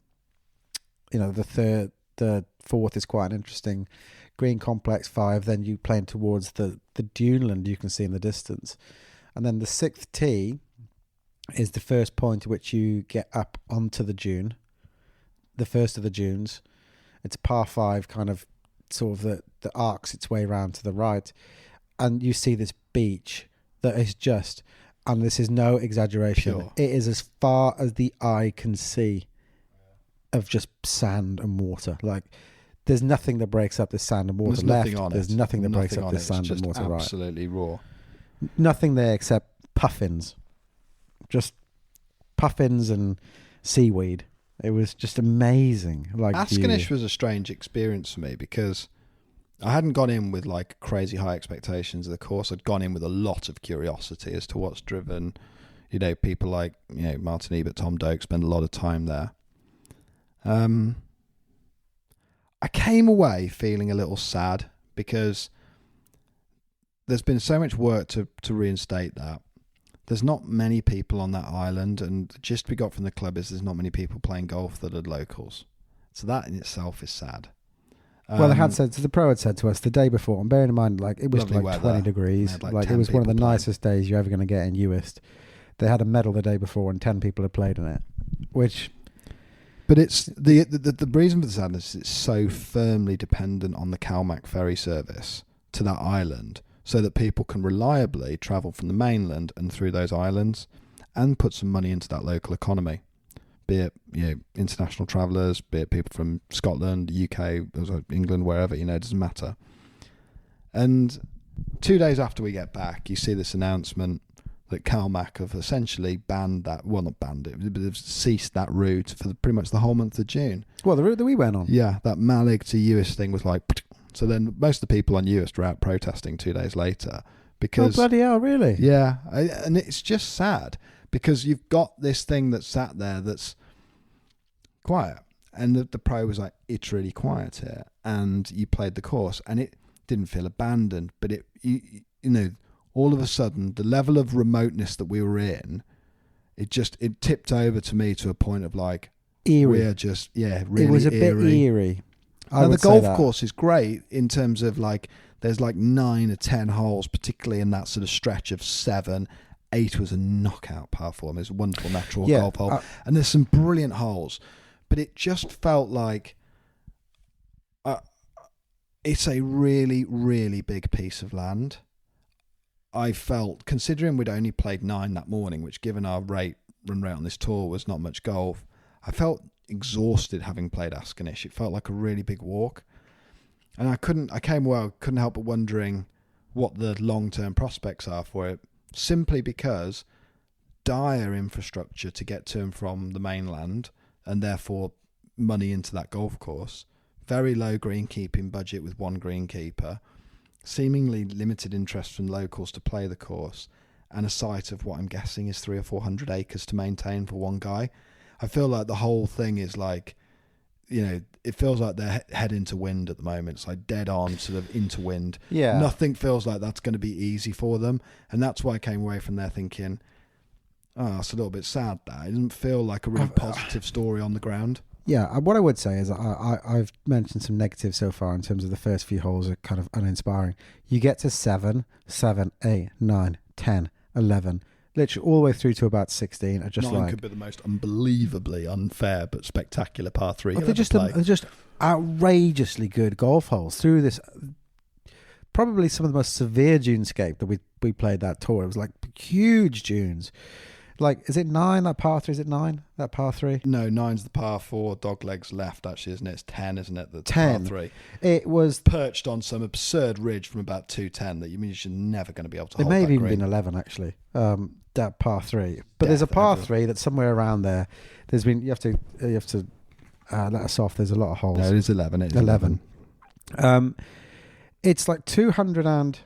fourth is quite an interesting green complex 5. Then you playing towards the duneland you can see in the distance, and then the 6th tee is the first point at which you get up onto the dune, the first of the dunes. It's par 5, kind of sort of that arcs its way around to the right, and you see this beach that is just, and this is no exaggeration, Pure. it is as far as the eye can see of just sand and water. Like, there's nothing that breaks up this sand and water There's left. nothing on There's it. nothing that breaks Nothing up on this it. sand It's and just water right. absolutely raw. Nothing there except puffins. Just puffins and seaweed. It was just amazing. Like, Askernish was a strange experience for me because I hadn't gone in with like crazy high expectations of the course. I'd gone in with a lot of curiosity as to what's driven, people like, Martin Ebert, Tom Doak spend a lot of time there. I came away feeling a little sad because there's been so much work to reinstate that. There's not many people on that island, and the gist we got from the club is there's not many people playing golf that are locals. So that in itself is sad. Well, they had said, so the pro had said to us the day before, and bearing in mind, like, it was Lovely like weather. 20 degrees. They had, Like, it 10 was one of the people playing. nicest days you're ever going to get in Uist. They had a medal the day before, and 10 people had played in it, which... But it's the reason for the sadness is it's so firmly dependent on the Calmac ferry service to that island, so that people can reliably travel from the mainland and through those islands, and put some money into that local economy. Be it international travellers, be it people from Scotland, UK, England, wherever, it doesn't matter. And 2 days after we get back, you see this announcement that Calmac have essentially banned that. Well, not banned it, but they've ceased that route for pretty much the whole month of June. Well, the route that we went on. Yeah, that Malig to Uist thing was like... So then most of the people on Uist were out protesting 2 days later. Because, Oh, bloody hell, really? yeah, and it's just sad because you've got this thing that's sat there that's quiet, and the pro was like, it's really quiet here, and you played the course, and it didn't feel abandoned, but all of a sudden the level of remoteness that we were in, it tipped over to me to a point of like, Eerie. we're just really It was a eerie. bit eerie. Now the golf course is great in terms of like there's like 9 or 10 holes, particularly in that sort of stretch of 7. 8 was a knockout par 4. It was a wonderful natural golf hole, and there's some brilliant holes, but it just felt like it's a really, really big piece of land. I felt, considering we'd only played 9 that morning, which given our run rate on this tour was not much golf, I felt exhausted having played Askernish. It felt like a really big walk, and I couldn't help but wondering what the long-term prospects are for it, simply because dire infrastructure to get to and from the mainland, and therefore money into that golf course, very low greenkeeping budget with one greenkeeper, seemingly limited interest from locals to play the course, and a site of what I'm guessing is 300 or 400 acres to maintain for one guy. I feel like the whole thing is like, it feels like they're heading to wind at the moment. It's like dead on, sort of into wind. Yeah. Nothing feels like that's going to be easy for them. And that's why I came away from there thinking, it's a little bit sad that. It doesn't feel like a really positive story on the ground. Yeah, what I would say is I've mentioned some negatives so far in terms of the first few holes are kind of uninspiring. You get to 7, 8, 9, 10, 11, literally all the way through to about 16 are just 9 like... could be the most unbelievably unfair but spectacular par 3 They're you've ever played. they're just outrageously good golf holes through this... Probably some of the most severe dunescape that we played that tour. It was like huge dunes. Like, is it 9, that par 3? Is it 9, that par 3? No, 9's the par 4, dog legs left, actually, isn't it? It's 10, isn't it? The 10. Par 3. It was... Perched on some absurd ridge from about 210 that you mean you're never going to be able to It hold may that have even green. been 11, actually, that par 3. But there's a par 3 that's somewhere around there. There's been... You have to let us off. There's a lot of holes. No, it is 11. It is 11. It's like 200 and...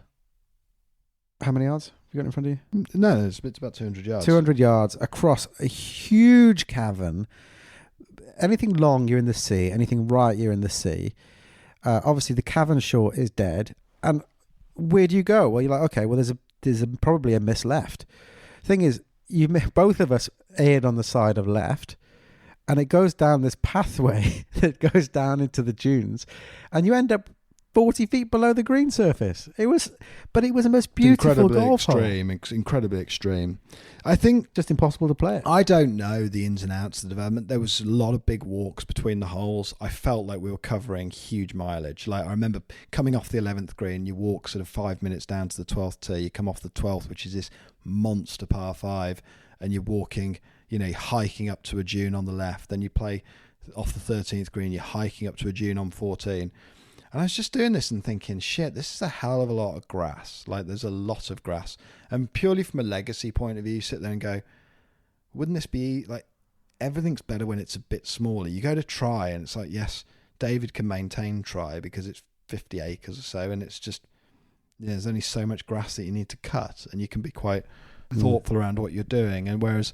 How many yards? You got it in front of you? No, it's about 200 yards. 200 yards across a huge cavern. Anything long, you're in the sea. Anything right, you're in the sea. Obviously, the cavern shore is dead. And where do you go? Well, you're like, okay, well, there's probably a miss left. Thing is, both of us aired on the side of left, and it goes down this pathway that goes down into the dunes, and you end up 40 feet below the green surface. It was the most beautiful golf hole. Incredibly extreme. I think Just impossible to play it. I don't know the ins and outs of the development. There was a lot of big walks between the holes. I felt like we were covering huge mileage. Like I remember coming off the 11th green, you walk sort of 5 minutes down to the 12th tee. You come off the 12th, which is this monster par 5, and you're walking, hiking up to a dune on the left. Then you play off the 13th green, you're hiking up to a dune on 14. And I was just doing this and thinking, shit, this is a hell of a lot of grass. Like, there's a lot of grass. And purely from a legacy point of view, you sit there and go, wouldn't this be, like, everything's better when it's a bit smaller. You go to Traigh and it's like, yes, David can maintain Traigh because it's 50 acres or so, and it's just, there's only so much grass that you need to cut, and you can be quite thoughtful around what you're doing. And whereas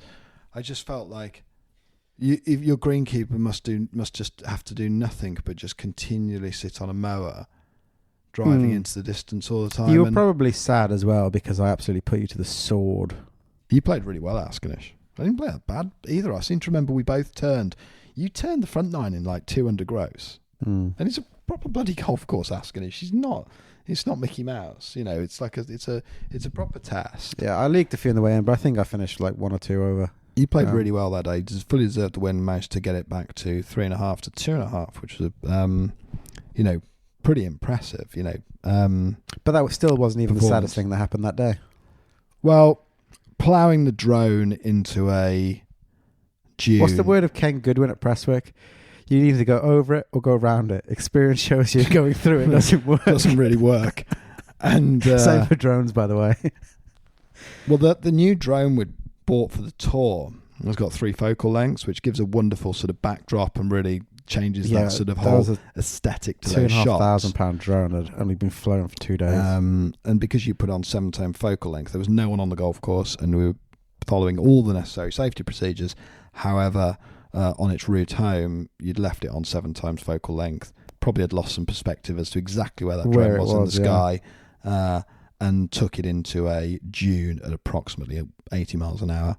I just felt like, if your greenkeeper must just have to do nothing but just continually sit on a mower, driving into the distance all the time. You were probably sad as well because I absolutely put you to the sword. You played really well, Askernish. I didn't play that bad either. I seem to remember we both turned. You turned the front nine in like 200 gross, and it's a proper bloody golf course, Askernish. It's not Mickey Mouse. It's like it's a proper test. Yeah, I leaked a few in the way in, but I think I finished like 1 or 2 over. You played really well that day. Just fully deserved the win. Managed to get it back to 3.5 to 2.5, which was, pretty impressive. But that still wasn't even the saddest thing that happened that day. Well, ploughing the drone into a dune. What's the word of Ken Goodwin at Prestwick? You either go over it or go around it. Experience shows you going through it doesn't work. Doesn't really work. And same for drones, by the way. Well, the new drone would bought for the tour. It's got 3 focal lengths, which gives a wonderful sort of backdrop and really changes that sort of whole aesthetic to those shots. £2,500 drone had only been flown for 2 days. And because you put on 7-tone focal length, there was no one on the golf course, and we were following all the necessary safety procedures. However, on its route home, you'd left it on 7 times focal length. Probably had lost some perspective as to exactly where that drone was in the sky. And took it into a dune at approximately 80 miles an hour.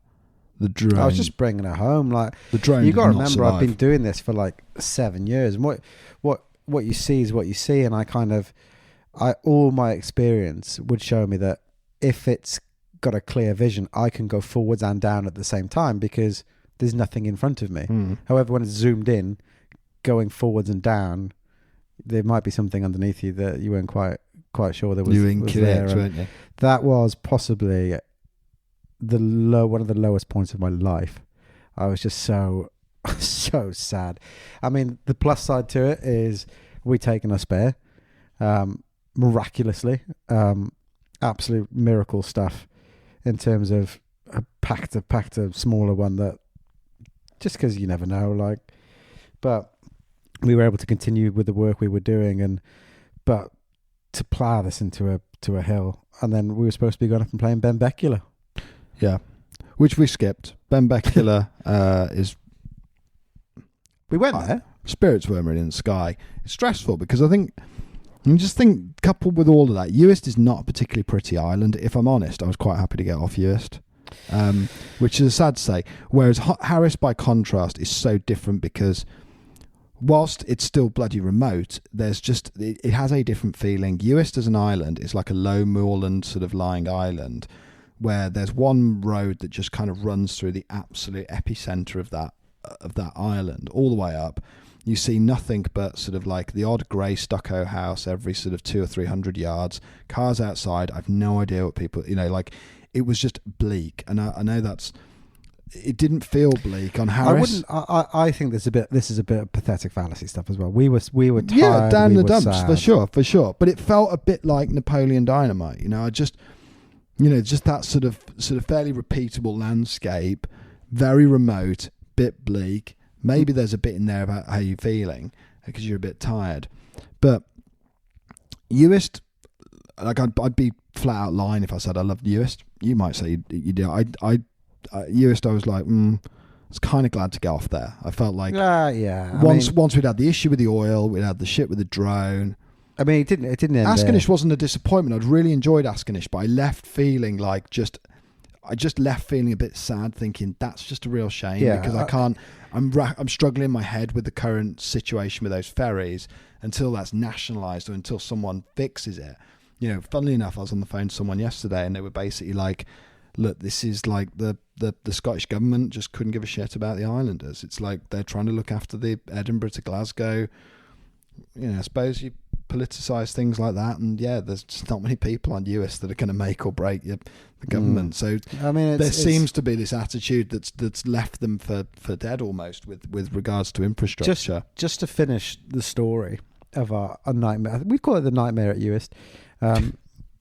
The drone. I was just bringing it home. Like the drone. You got to remember, I've been doing this for like 7 years, and what you see is what you see. And all my experience would show me that if it's got a clear vision, I can go forwards and down at the same time because there's nothing in front of me. However, when it's zoomed in, going forwards and down, there might be something underneath you that you weren't quite sure there was. You were incorrect, weren't you? That was possibly one of the lowest points of my life. I was just so sad. I mean, the plus side to it is we taken a spare, miraculously, absolute miracle stuff in terms of packed a smaller one that just because you never know, but we were able to continue with the work we were doing, but to plough this into a hill, and then we were supposed to be going up and playing Benbecula. Yeah, which we skipped. Benbecula is. We went there. Spirits weren't really in the sky. It's stressful because I think, coupled with all of that, Uist is not a particularly pretty island. If I'm honest, I was quite happy to get off Uist, which is sad to say. Whereas Harris, by contrast, is so different because, whilst it's still bloody remote, there's just it has a different feeling. Uist as an island is like a low moorland sort of lying island, where there's one road that just kind of runs through the absolute epicenter of that island all the way up. You see nothing but sort of like the odd grey stucco house every sort of 200 or 300 yards. Cars outside. I've no idea what people, it was just bleak. And I know it didn't feel bleak on Harris. I think this is a bit of pathetic fallacy stuff as well. We were tired. Yeah, down the dumps sad. for sure. But it felt a bit like Napoleon Dynamite. Just that sort of fairly repeatable landscape, very remote, bit bleak. Maybe there's a bit in there about how you're feeling because you're a bit tired. But Uist, I'd be flat out lying if I said I loved Uist. You might say you do. Uist, I was like, I was kind of glad to get off there. I felt like once we'd had the issue with the oil, we'd had the shit with the drone. I mean, it didn't end Askernish wasn't a disappointment. I'd really enjoyed Askernish, but I left feeling like I just left feeling a bit sad, thinking that's just a real shame because I can't. I'm struggling in my head with the current situation with those ferries until that's nationalised or until someone fixes it. You know, funnily enough, I was on the phone to someone yesterday and they were basically like, look, this is like the Scottish government just couldn't give a shit about the islanders. It's like they're trying to look after the Edinburgh to Glasgow. You know, I suppose you politicise things like that, and there's just not many people on US that are going to make or break the government. So I mean, there seems to be this attitude that's left them for dead almost with regards to infrastructure. Just to finish the story of a nightmare, we call it the nightmare at US.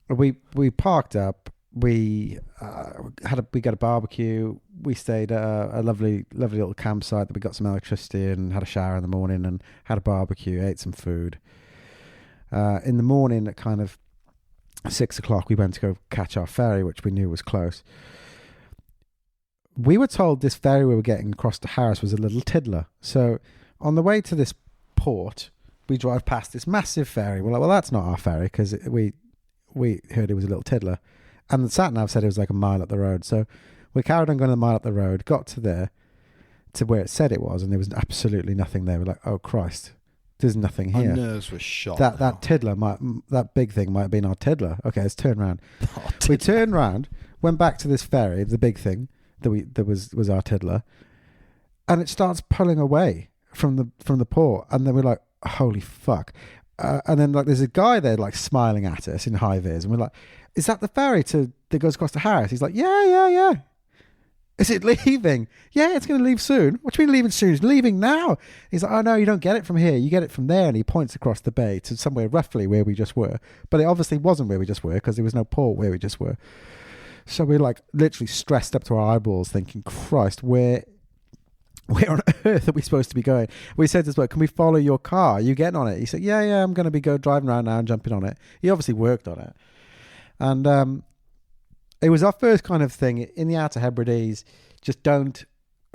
We parked up. We got a barbecue. We stayed at a lovely little campsite that we got some electricity and had a shower in the morning and had a barbecue, ate some food. In the morning at kind of 6 o'clock, we went to go catch our ferry, which we knew was close. We were told this ferry we were getting across to Harris was a little tiddler. So on the way to this port, we drive past this massive ferry. We're like, well, that's not our ferry because we heard it was a little tiddler. And the sat-nav said it was like a mile up the road. So we carried on going a mile up the road, got to where it said it was, and there was absolutely nothing there. We're like, oh, Christ, there's nothing here. My nerves were shot. That tiddler, that big thing might have been our tiddler. Okay, let's turn around. We turned around, went back to this ferry, the big thing that was our tiddler, and it starts pulling away from the port. And then we're like, holy fuck. And then like there's a guy there like smiling at us in high vis, and we're like, is that the ferry that goes across to Harris? He's like, yeah. Is it leaving? Yeah, it's going to leave soon. What do you mean leaving soon? It's leaving now. He's like, oh no, you don't get it from here. You get it from there. And he points across the bay to somewhere roughly where we just were. But it obviously wasn't where we just were because there was no port where we just were. So we're like literally stressed up to our eyeballs thinking, Christ, where on earth are we supposed to be going? We said to this bloke, can we follow your car? Are you getting on it? He said, yeah, I'm going to be driving around now and jumping on it. He obviously worked on it. And it was our first kind of thing in the Outer Hebrides. Just don't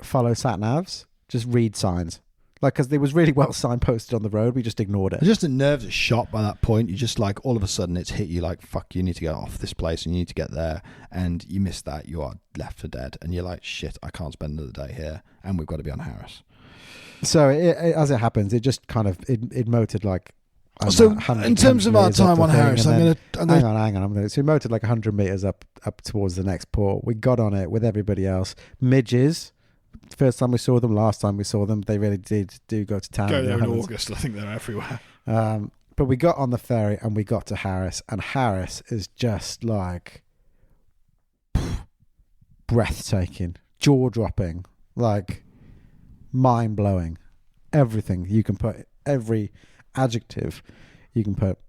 follow sat navs. Just read signs. Like, because it was really well signposted on the road. We just ignored it. Just the nerves are shot by that point. You just like, all of a sudden it's hit you like, fuck, you need to get off this place and you need to get there. And you miss that. You are left for dead. And you're like, shit, I can't spend another day here. And we've got to be on Harris. So as it happens, it just kind of, it motored like, so in terms of our time on Harris, I'm going to hang on. So we motored like 100 meters up towards the next port. We got on it with everybody else. Midges. First time we saw them, last time we saw them, they really do go to town. Go there in August. I think they're everywhere. But we got on the ferry and we got to Harris, and Harris is just like breathtaking, jaw-dropping, like mind-blowing. Everything you can put, every adjective you can put.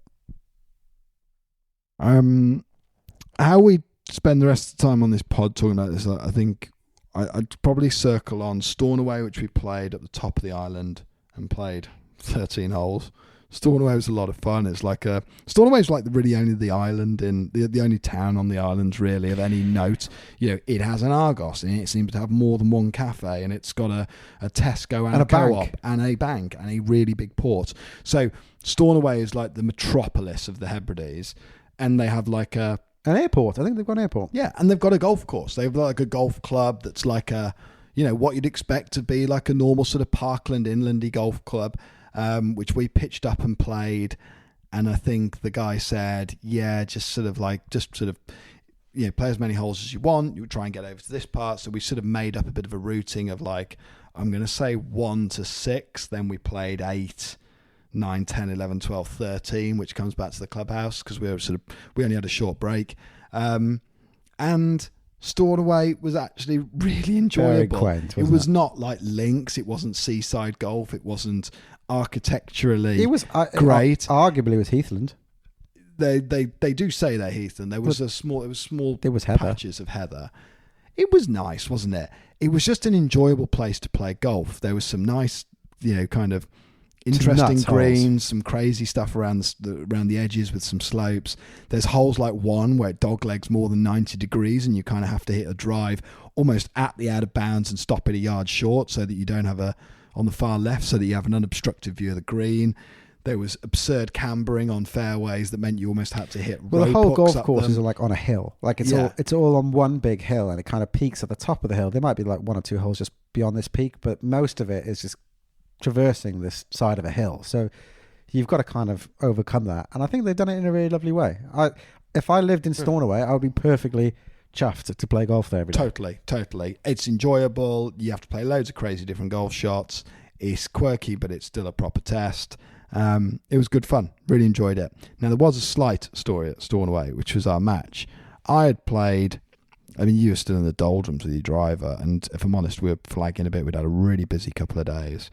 How we spend the rest of the time on this pod talking about this, I think I'd probably circle on Stornoway, which we played at the top of the island and played 13 holes. Stornoway was a lot of fun. It's like Stornoway's like really only the island in the only town on the islands really of any note. You know, it has an Argos and it seems to have more than one cafe, and it's got a Tesco and a co-op and a bank and a really big port. So Stornoway is like the metropolis of the Hebrides, and they have like an airport. I think they've got an airport. Yeah, and they've got a golf course. They've got like a golf club that's like what you'd expect to be like a normal sort of parkland inlandy golf club. Which we pitched up and played, and I think the guy said, just play as many holes as you want. You try and get over to this part. So we sort of made up a bit of a routing of like, I'm going to say 1 to 6. Then we played 8, 9, 10, 11, 12, 13, which comes back to the clubhouse because we only had a short break. And Stornoway was actually really enjoyable. Very quaint, it was not like links. It wasn't seaside golf. It wasn't architecturally great. Arguably, it was Heathland. They do say they're Heathland. There was small patches of heather. It was nice, wasn't it? It was just an enjoyable place to play golf. There was some nice, kind of interesting greens, some crazy stuff around the edges with some slopes. There's holes like one where it doglegs more than 90 degrees and you kind of have to hit a drive almost at the out of bounds and stop it a yard short so that you don't have on the far left so that you have an unobstructed view of the green. There was absurd cambering on fairways that meant you almost had to hit. Well, the whole rope golf hooks up course them. is like on a hill. Like it's all on one big hill, and it kind of peaks at the top of the hill. There might be like 1 or 2 holes just beyond this peak, but most of it is just traversing this side of a hill. So you've got to kind of overcome that, and I think they've done it in a really lovely way. If I lived in Stornoway, I would be perfectly chuffed to play golf there every day. Totally. It's enjoyable. You have to play loads of crazy different golf shots. It's quirky, but it's still a proper test. It was good fun. Really enjoyed it. Now, there was a slight story at Stornoway, which was our match. I had played... I mean, you were still in the doldrums with your driver, and if I'm honest, we were flagging a bit. We'd had a really busy couple of days,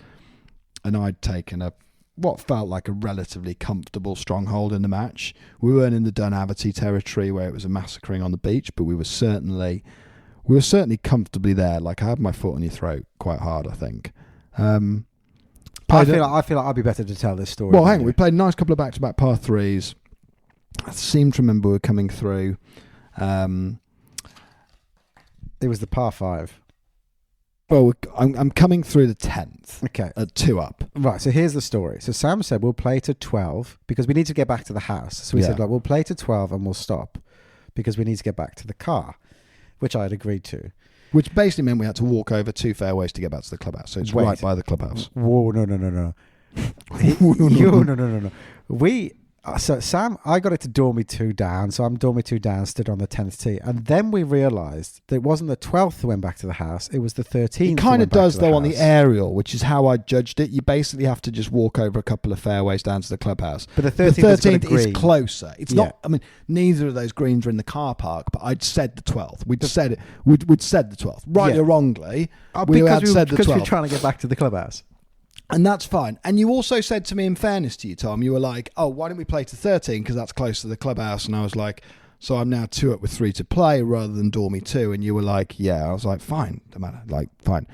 and I'd taken what felt like a relatively comfortable stronghold in the match. We weren't in the Dunaverty territory where it was a massacring on the beach, but we were certainly comfortably there. Like, I had my foot on your throat quite hard, I think. I feel like I'd be better to tell this story. Well, hang on. We played a nice couple of back-to-back par threes. I seem to remember we were coming through. It was the par 5. Well, I'm coming through the 10th. Okay. At 2 up. Right, so here's the story. So Sam said we'll play to 12 because we need to get back to the house. So we said, like, we'll play to 12 and we'll stop because we need to get back to the car, which I had agreed to. Which basically meant we had to walk over 2 fairways to get back to the clubhouse. So it's right by the clubhouse. Whoa, no. No. So Sam, I got it to dormy 2 down. So I'm dormy 2 down, stood on the 10th tee. And then we realised that it wasn't the 12th that went back to the house. It was the 13th. It kind of does, though, on the aerial, which is how I judged it. You basically have to just walk over a couple of fairways down to the clubhouse. But the 13th is closer. It's not, I mean, neither of those greens are in the car park, but I'd said the 12th. We'd said it. We'd said the 12th. Rightly or wrongly, we had said the 12th. Because we were trying to get back to the clubhouse. And that's fine. And you also said to me, in fairness to you, Tom, you were like, oh, why don't we play to 13 because that's close to the clubhouse? And I was like, so I'm now 2 up with 3 to play rather than dormy 2. And you were like, yeah. I was like, fine, don't matter. Like, fine.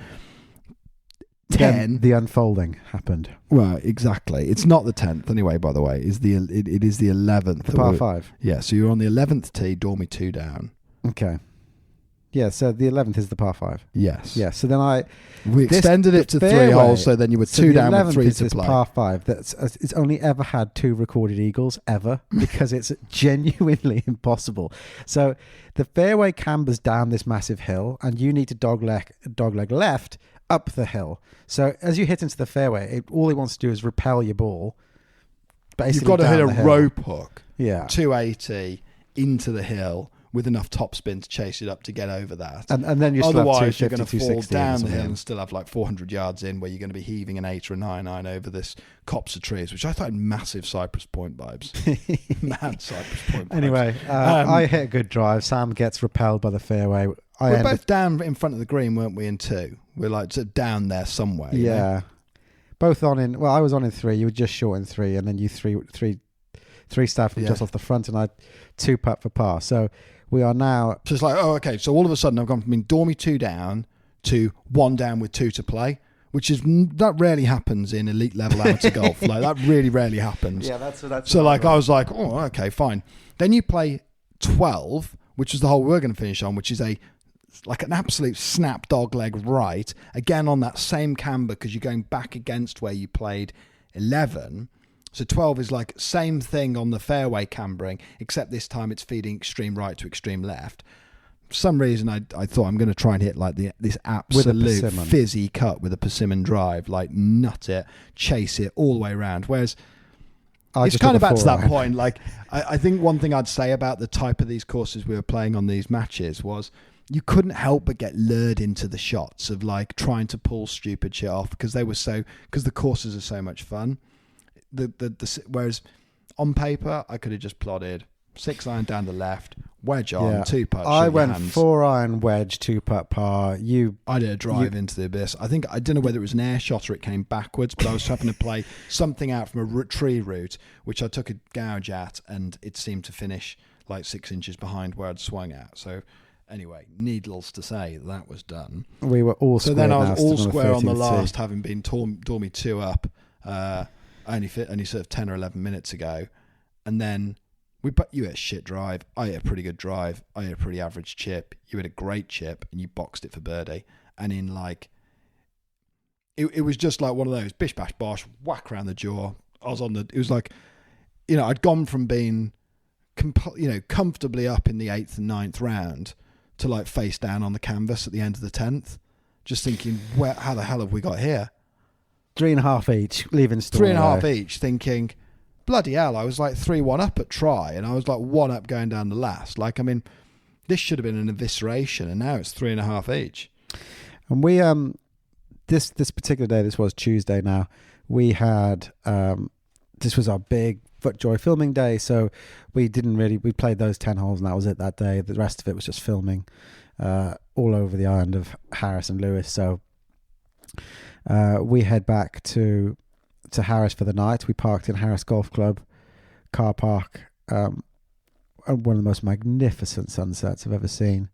10. Then the unfolding happened. Well, exactly. It's not the 10th anyway, by the way. It is the 11th. The par 5. Yeah, so you're on the 11th tee, dormy 2 down. Okay. Yeah, so the 11th is the par 5. Yes. Yeah, so then we extended it to 3 holes, so then you were 2 down with 3 to play. Par 5. It's only ever had 2 recorded eagles, ever, because it's genuinely impossible. So the fairway cambers down this massive hill, and you need to dogleg left up the hill. So as you hit into the fairway, all it wants to do is repel your ball. You've got to hit a rope hook, 280 into the hill, with enough topspin to chase it up to get over that. And then you're otherwise you're going to fall down the hill and still have like 400 yards in where you're going to be heaving an 8 or a 9 over this copse of trees, which I thought had massive Cypress Point vibes. Mad Cypress Point vibes. Anyway, I hit a good drive. Sam gets repelled by the fairway. We're both down in front of the green, weren't we, in 2? We're like sort of down there somewhere. Yeah. You know? Both on in... Well, I was on in 3. You were just short in 3. And then you three staff from just off the front. And I 2-putt for par. So... We are now... So it's like, oh, okay. So all of a sudden I've gone from being dormy 2 down to 1 down with 2 to play, which is... That rarely happens in elite level amateur golf. Like, that really rarely happens. Yeah, that's so like, I was like, oh, okay, fine. Then you play 12, which is the hole we're going to finish on, which is like an absolute snap dog leg right. Again, on that same camber, because you're going back against where you played 11... So 12 is like same thing on the fairway cambering, except this time it's feeding extreme right to extreme left. For some reason, I thought I'm going to try and hit like this absolute fizzy cut with a persimmon drive, like nut it, chase it all the way around. Whereas it's kind of back to that point. Like I think one thing I'd say about the type of these courses we were playing on these matches was you couldn't help but get lured into the shots of like trying to pull stupid shit off because the courses are so much fun. Whereas on paper I could have just plotted 6-iron down the left, wedge on, 2-putt. I went 4-iron wedge, 2-putt par. I did a drive into the abyss. I don't know whether it was an air shot or it came backwards, but I was having to play something out from a tree route, which I took a gouge at, and it seemed to finish like 6 inches behind where I'd swung at. So anyway, needless to say, that was done. We were all square. So then I was all square on the last, having been dormy 2 up. Only sort of 10 or 11 minutes ago, and then you hit a shit drive, I hit a pretty good drive, I hit a pretty average chip, you hit a great chip, and you boxed it for birdie, and in like it was just like one of those bish bash bosh, whack around the jaw, it was like, I'd gone from being comfortably up in the 8th and 9th round to like face down on the canvas at the end of the 10th, just thinking, how the hell have we got here? 3.5 each, leaving Stornoway. 3.5 each, thinking, bloody hell, I was like 3-1 up at Traigh, and I was like 1 up going down the last. Like, I mean, this should have been an evisceration, and now it's 3.5 each. And we, this particular day, this was Tuesday now, we had, this was our big FootJoy filming day, so we played those 10 holes and that was it that day. The rest of it was just filming all over the island of Harris and Lewis. So we head back to Harris for the night. We parked in Harris Golf Club car park, one of the most magnificent sunsets I've ever seen.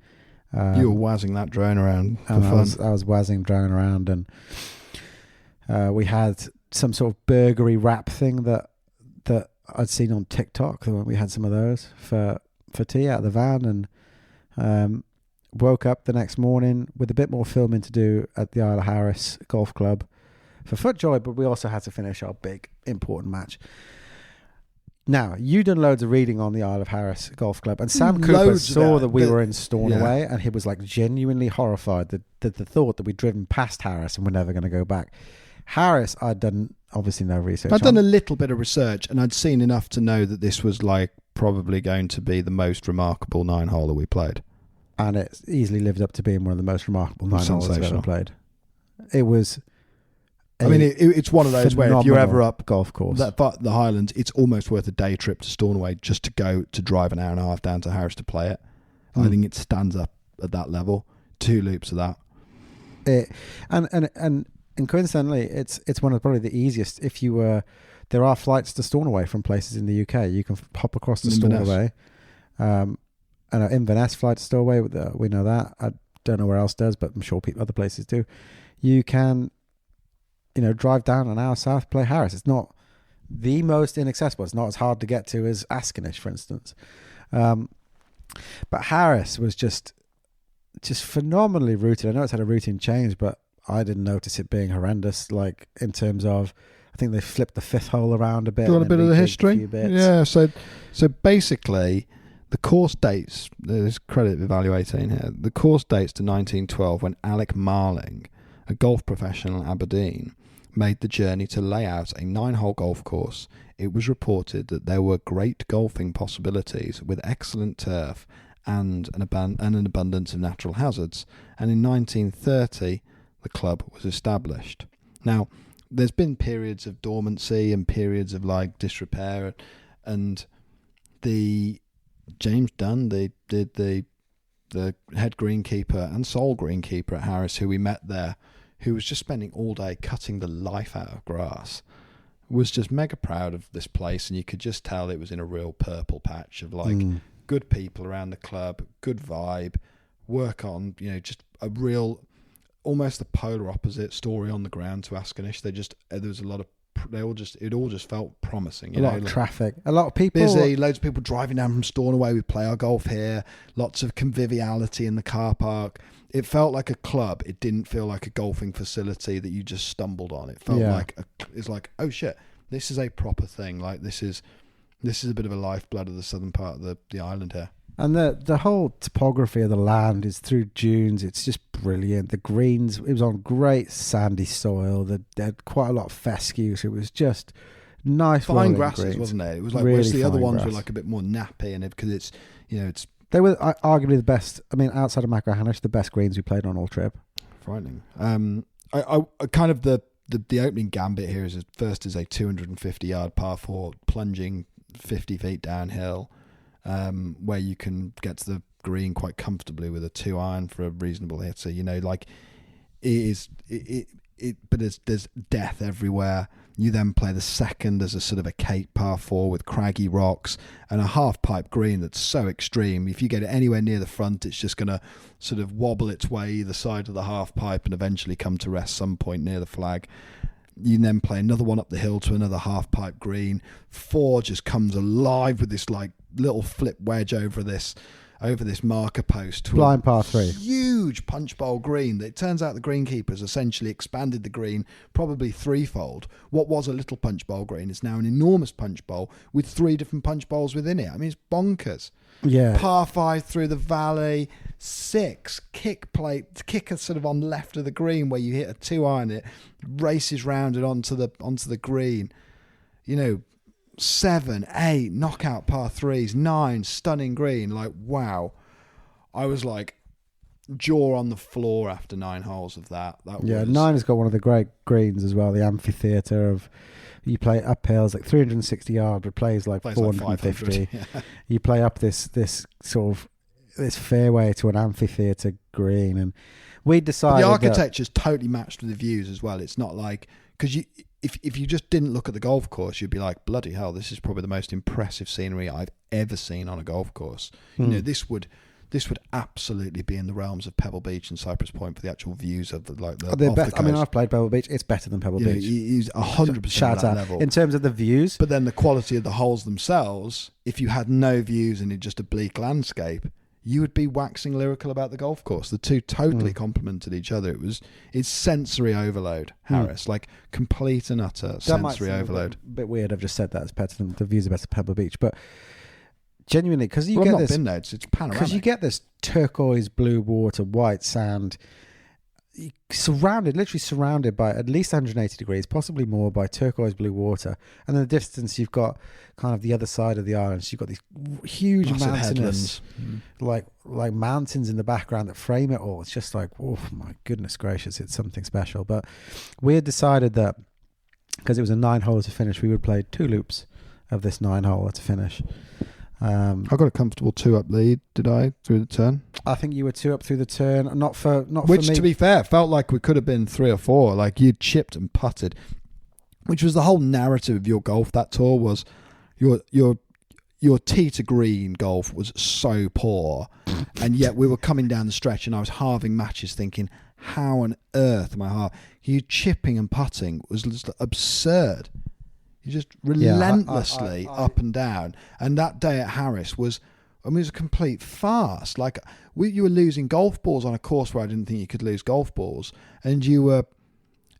You were wazzing that drone around for and fun. I was wazzing drone around, and we had some sort of burgery wrap thing that I'd seen on TikTok. We had some of those for tea out of the van, and woke up the next morning with a bit more filming to do at the Isle of Harris Golf Club for FootJoy, but we also had to finish our big important match. Now, you done loads of reading on the Isle of Harris Golf Club, and Sam Cooper saw that we were in Stornoway, and he was like genuinely horrified that the thought that we'd driven past Harris and we're never going to go back. Harris, I'd done obviously no research. I'd done a little bit of research, and I'd seen enough to know that this was like probably going to be the most remarkable 9-holer we played. And it easily lived up to being one of the most remarkable 9-holers I've ever played. It was. It's one of those where if you're ever up golf course, the Highlands, it's almost worth a day trip to Stornoway just to go to drive an hour and a half down to Harris to play it. I think it stands up at that level. 2 loops of that. And coincidentally, it's one of probably the easiest. If you there are flights to Stornoway from places in the UK. You can hop across to Stornoway. And Inverness flight to Stornoway, we know that. I don't know where else does, but I'm sure other places do. You can, drive down an hour south, play Harris. It's not the most inaccessible. It's not as hard to get to as Askernish, for instance. But Harris was just phenomenally routed. I know it's had a routing change, but I didn't notice it being horrendous. Like in terms of, I think they flipped the 5th hole around a bit. Do you want a bit of the history? Yeah. So basically, the course dates. There's credit evaluating here. The course dates to 1912 when Alec Marling, a golf professional in Aberdeen, made the journey to lay out a 9-hole golf course. It was reported that there were great golfing possibilities with excellent turf and an abundance of natural hazards. And in 1930, the club was established. Now, there's been periods of dormancy and periods of like disrepair, and the James Dunn, the head greenkeeper and sole greenkeeper at Harris, who we met there, who was just spending all day cutting the life out of grass, was just mega proud of this place, and you could just tell it was in a real purple patch of like good people around the club, good vibe, work on, just a real, almost the polar opposite story on the ground to Askernish. There was a lot of, it all just felt promising. A lot of traffic, a lot of people. Busy, loads of people driving down from Stornoway. We play our golf here. Lots of conviviality in the car park. It felt like a club. It didn't feel like a golfing facility that you just stumbled on. It felt it's like, oh shit, this is a proper thing. Like this is a bit of a lifeblood of the southern part of the island here. And the whole topography of the land is through dunes. It's just brilliant. The greens, it was on great sandy soil. They had quite a lot of fescue, so it was just nice. Fine grasses, greens. Wasn't it? It was like, really whereas the other ones grass. were like a bit more nappy, and because it's they were arguably the best. I mean, outside of Machrahanish, the best greens we played on all trip. Frightening. I kind of the opening gambit here is first is a 250-yard par 4 plunging 50 feet downhill. Where you can get to the green quite comfortably with a 2-iron for a reasonable hitter. Like but there's death everywhere. You then play the second as a sort of a cape par 4 with craggy rocks and a half pipe green that's so extreme. If you get it anywhere near the front, it's just going to sort of wobble its way either side of the half pipe and eventually come to rest some point near the flag. You then play another one up the hill to another half pipe green. 4 just comes alive with this like little flip wedge over this over this marker post to Blind par 3. huge punch bowl green. It turns out the greenkeepers essentially expanded the green probably threefold. What was a little punch bowl green is now an enormous punch bowl with 3 different punch bowls within it. I mean, it's bonkers. Yeah. Par 5 through the valley, 6 kicker sort of on the left of the green where you hit a 2-iron, it races round it onto the green. 7, 8 knockout par 3s, 9 stunning green. Like, wow. I was like jaw on the floor after 9 holes of that. 9 has got one of the great greens as well, the amphitheatre of. You play uphills like 360 yards, but plays like 450. Yeah. You play up this sort of this fairway to an amphitheatre green, and we decided the architecture's totally matched with the views as well. It's not like, because if you just didn't look at the golf course, you'd be like, bloody hell, this is probably the most impressive scenery I've ever seen on a golf course. This would absolutely be in the realms of Pebble Beach and Cypress Point for the actual views of the best. I mean, I've played Pebble Beach. It's better than Pebble Beach. He's 100% at that level in terms of the views. But then the quality of the holes themselves. If you had no views and it's just a bleak landscape, you would be waxing lyrical about the golf course. The two totally complemented each other. It's sensory overload, Harris, like complete and utter sensory overload. A bit weird. I've just said that it's better than the views are better than Pebble Beach, but. Genuinely, because you get this, been there. It's panoramic. Because you get this turquoise blue water, white sand, literally surrounded by at least 180 degrees, possibly more, by turquoise blue water. And in the distance, you've got kind of the other side of the island. So you've got these huge mountains, like mountains in the background that frame it all. It's just like, oh my goodness gracious, it's something special. But we had decided that because it was a 9 hole to finish, we would play 2 loops of this 9 hole to finish. I got a comfortable 2-up lead, did I, through the turn? I think you were 2 up through the turn, not for Which, for me. To be fair, felt like we could have been 3 or 4. Like, you'd chipped and putted, which was the whole narrative of your golf that tour. Was your tee to green golf was so poor, and yet we were coming down the stretch, and I was halving matches, thinking, how on earth am I halving? You chipping and putting was just absurd. You just relentlessly up and down. And that day at Harris was a complete farce. Like, you were losing golf balls on a course where I didn't think you could lose golf balls. And you were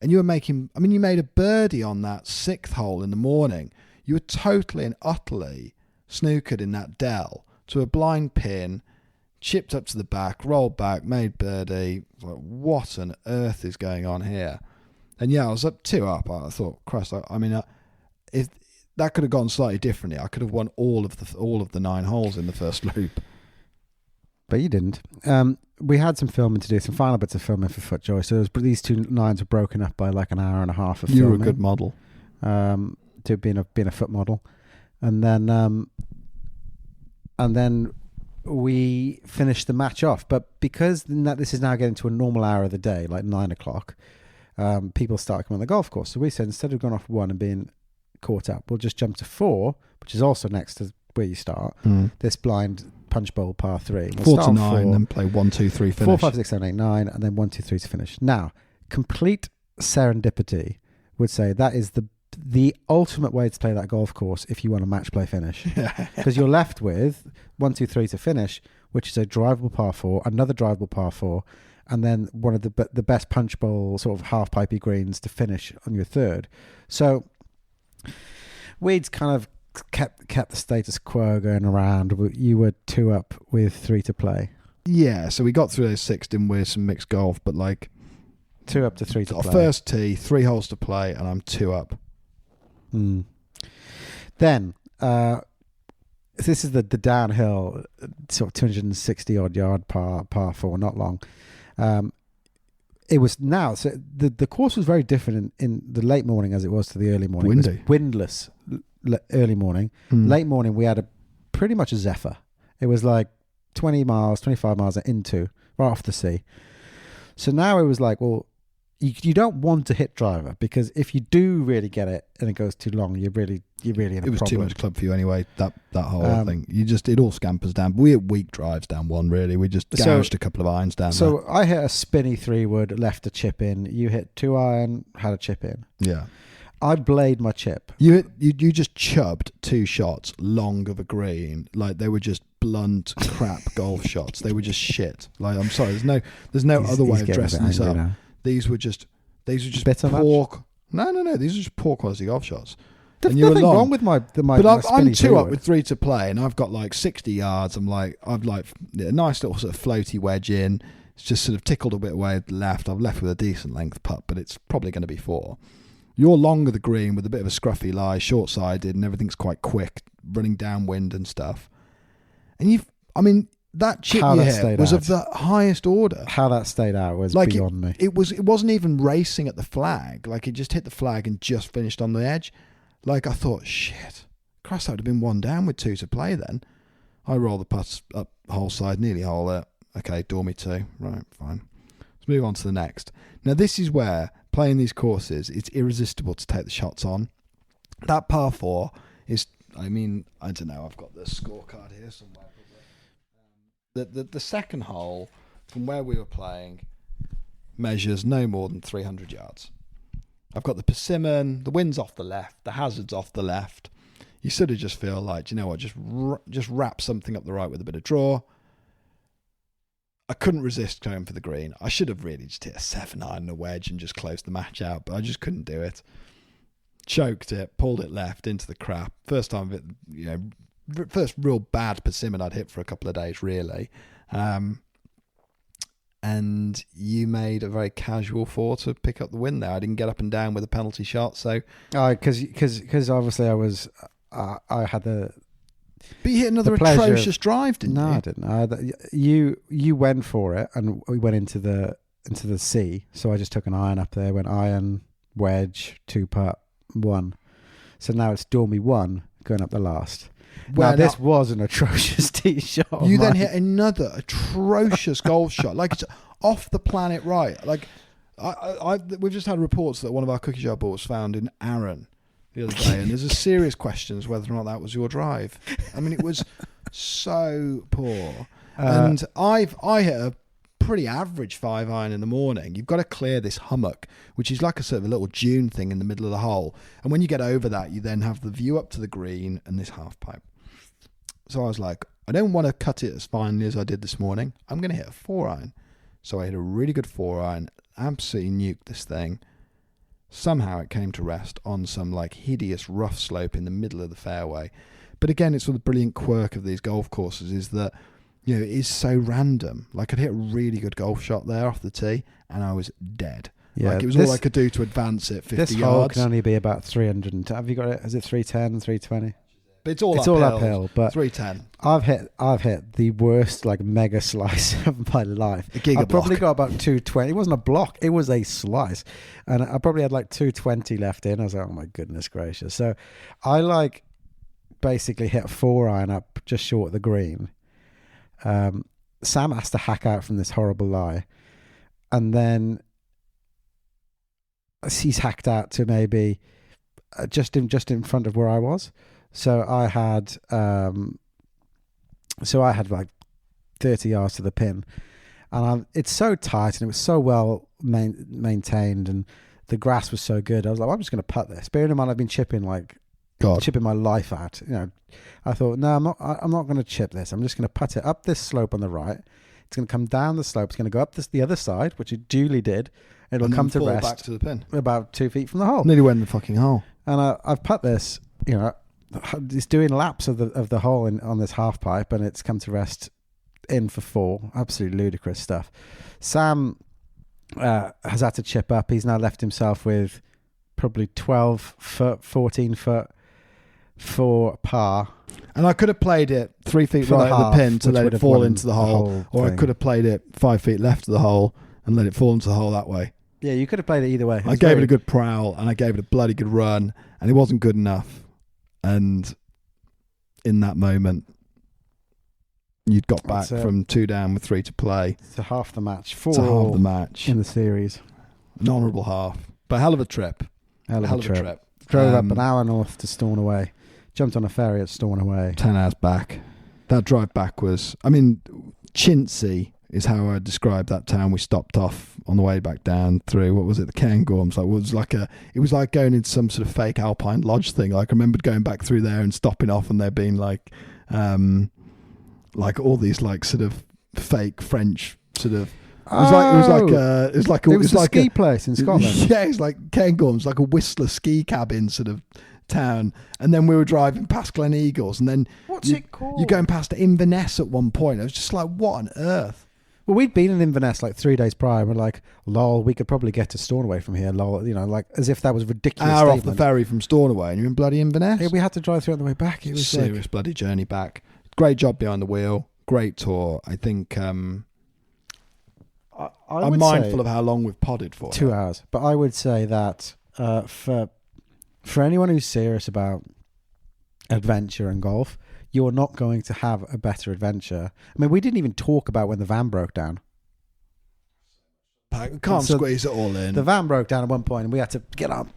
making, you made a birdie on that 6th hole in the morning. You were totally and utterly snookered in that dell to a blind pin, chipped up to the back, rolled back, made birdie. Like, what on earth is going on here? And yeah, I was up 2 up. I thought, Christ, if that could have gone slightly differently, I could have won all of the 9 holes in the first loop. But you didn't. We had some filming to do, some final bits of filming for FootJoy. So these 2 lines were broken up by like an hour and a half of filming. You were a good model. To being a foot model, and then we finished the match off. But because this is now getting to a normal hour of the day, like 9 o'clock, people start coming on the golf course. So we said, instead of going off 1 and being caught up, we'll just jump to 4, which is also next to where you start. This blind punch bowl par 3. We'll 4 to 9, then play 1, 2, 3, finish. 4, 5, 6, 7, 8, 9, and then 1, 2, 3 to finish. Now, complete serendipity would say that is the ultimate way to play that golf course if you want a match play finish. Because you're left with 1, 2, 3 to finish, which is a drivable par 4, another drivable par 4, and then one of the best punch bowl sort of half pipey greens to finish on your 3rd. So we'd kind of kept the status quo going around. You were 2 up with 3 to play. Yeah, so we got through those 6, didn't we? Some mixed golf, but like 2 up to 3 to play. First tee, 3 holes to play, and I'm 2 up. Then this is the downhill, sort of 260 odd yard par 4, not long. It was now, so the course was very different in the late morning as it was to the early morning. Windy. It was windless early morning. Late morning we had pretty much a zephyr. It was like 20 miles, 25 miles into, right off the sea. So now it was like, well, you don't want to hit driver, because if you do really get it and it goes too long, you're really in a problem. It was too much club for you anyway, that whole thing. It all scampers down. We hit weak drives down 1, really. We just gouged a couple of irons down there. I hit a spinny 3-wood, left a chip in. You hit 2-iron, had a chip in. Yeah. I blayed my chip. You just chubbed 2 shots long of a green, like they were just blunt crap golf shots. They were just shit. Like, I'm sorry, there's no other way of dressing this up. These were just poor. No. These are just poor quality golf shots. There's nothing wrong with my But I'm 2 forward. up with 3 to play, and I've got like 60 yards. I've like a nice little sort of floaty wedge in. It's just sort of tickled a bit away at the left. I've left with a decent length putt, but it's probably going to be 4. You're long of the green with a bit of a scruffy lie, short-sided, and everything's quite quick, running downwind and stuff. And that chip you hit was of the highest order. How that stayed out was like beyond me. It wasn't even racing at the flag. Like, it just hit the flag and just finished on the edge. Like, I thought, shit, Christ, that would have been 1 down with 2 to play then. I roll the putts up whole side, nearly hole it. Okay, Dormy 2. Right, fine. Let's move on to the next. Now, this is where, playing these courses, it's irresistible to take the shots on. That par 4 is, I don't know, I've got the scorecard here somewhere. The second hole, from where we were playing, measures no more than 300 yards. I've got the persimmon, the wind's off the left, the hazard's off the left. You sort of just feel like, you know what, just wrap something up the right with a bit of draw. I couldn't resist going for the green. I should have really just hit a 7-iron and a wedge and just closed the match out, but I just couldn't do it. Choked it, pulled it left into the crap. First time, first real bad persimmon I'd hit for a couple of days, really. And you made a very casual 4 to pick up the win there. I didn't get up and down with a penalty shot, so... Because obviously I had the... But you hit another atrocious drive, didn't you? No, I didn't. You went for it, and we went into the sea. So I just took an iron up there, went iron, wedge, 2-putt, 1. So now it's Dormy 1 going up the last. Well, this was an atrocious tee shot. You then hit another atrocious golf shot, like it's off the planet right. Like we've just had reports that one of our cookie jar balls was found in Arran the other day, and there's a serious questions whether or not that was your drive. I mean, it was so poor. And I hit a pretty average 5-iron in the morning. You've got to clear this hummock, which is like a sort of a little dune thing in the middle of the hole. And when you get over that, you then have the view up to the green and this half pipe. So I was like, I don't want to cut it as finely as I did this morning. I'm going to hit a 4-iron. So I hit a really good 4-iron, absolutely nuked this thing. Somehow it came to rest on some like hideous rough slope in the middle of the fairway. But again, it's sort of the brilliant quirk of these golf courses is that, it is so random. Like, I'd hit a really good golf shot there off the tee, and I was dead. Yeah, like, it was all I could do to advance it 50 yards. This hole can only be about 300. Have you got it? Is it 310, 320? But it's all uphill. But 310. I've hit the worst like mega slice of my life. I probably got about 220. It wasn't a block. It was a slice, and I probably had like 220 left in. I was like, oh my goodness gracious. So I basically hit a 4-iron up just short of the green. Sam has to hack out from this horrible lie, and then he's hacked out to maybe just in front of where I was. So I had like 30 yards to the pin, and it's so tight and it was so well maintained, and the grass was so good. I was like, I'm just going to putt this. Bearing in mind, I've been chipping my life out. I thought, no, I'm not going to chip this. I'm just going to putt it up this slope on the right. It's going to come down the slope. It's going to go up the other side, which it duly did. It'll come to rest back to the pin about 2 feet from the hole. Nearly went in the fucking hole. And I've putt this. It's doing laps of the hole on this half pipe, and it's come to rest in for 4. Absolutely ludicrous stuff. Sam has had to chip up. He's now left himself with probably 12 foot, 14 foot for par. And I could have played it 3 feet right of the pin to let it fall into the hole, or I could have played it 5 feet left of the hole and let it fall into the hole that way. Yeah, you could have played it either way. I gave it a good prowl, and I gave it a bloody good run, and it wasn't good enough. And in that moment, you'd got back from 2 down with 3 to play. To half the match. 4 to half the match. In the series. An honourable half. But hell of a trip. Hell of a trip. Drove up an hour north to Stornoway. Jumped on a ferry at Stornoway. 10 hours back. That drive back was, chintzy is how I described that town. We stopped off on the way back down through, what was it, the Cairngorms. It was like going into some sort of fake Alpine Lodge thing. Like I remembered going back through there and stopping off, and there being like all these like sort of fake French sort of. It was like a ski place in Scotland. Yeah, it's like Cairngorms, like a Whistler ski cabin sort of town. And then we were driving past Glen Eagles, and then what's it called? You're going past Inverness at one point. I was just like, what on earth? Well, we'd been in Inverness like 3 days prior, and we're like, lol, we could probably get to Stornoway from here, lol, you know, like as if that was a ridiculous hour statement. Off the ferry from Stornoway, and you're in bloody Inverness. Yeah, we had to drive through on the way back. It was serious bloody journey back. Great job behind the wheel. Great tour. I think I'm mindful of how long we've podded for. 2 hours. But I would say that for anyone who's serious about adventure and golf, you're not going to have a better adventure. I mean, we didn't even talk about when the van broke down. Can't squeeze it all in. The van broke down at one point, and we had to get up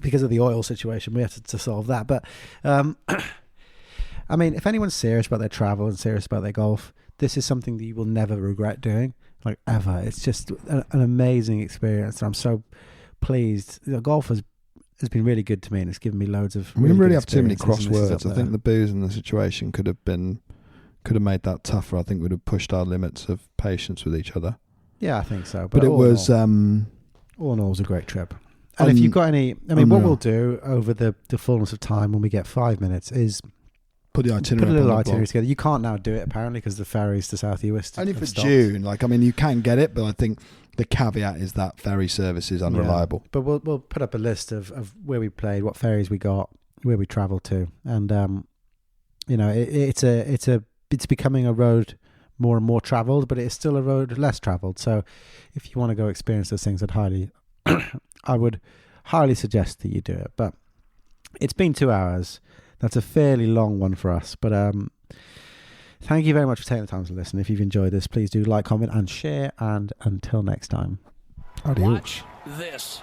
because of the oil situation. We had to solve that. But I mean, if anyone's serious about their travel and serious about their golf, this is something that you will never regret doing, like ever. It's just an amazing experience, and I'm so pleased. Golf has been really good to me, and it's given me loads of. We didn't really have too many crosswords. crosswords. I think the booze in the situation could have made that tougher. I think we'd have pushed our limits of patience with each other. Yeah, I think so. But it was all in all, it was a great trip. And if you've got any, I mean, what we'll do over the fullness of time when we get 5 minutes is put the itinerary. Put a little itinerary together. You can't now do it apparently because the ferries to South Uist only for stopped. June. Like, I mean, you can get it, but I think the caveat is that ferry service is unreliable. Yeah. But we'll put up a list of where we played, what ferries we got, where we travelled to, and you know, it's becoming a road more and more travelled, but it's still a road less travelled. So, if you want to go experience those things, I would highly suggest that you do it. But it's been 2 hours. That's a fairly long one for us, but thank you very much for taking the time to listen. If you've enjoyed this, please do like, comment, and share. And until next time, adios. Watch this.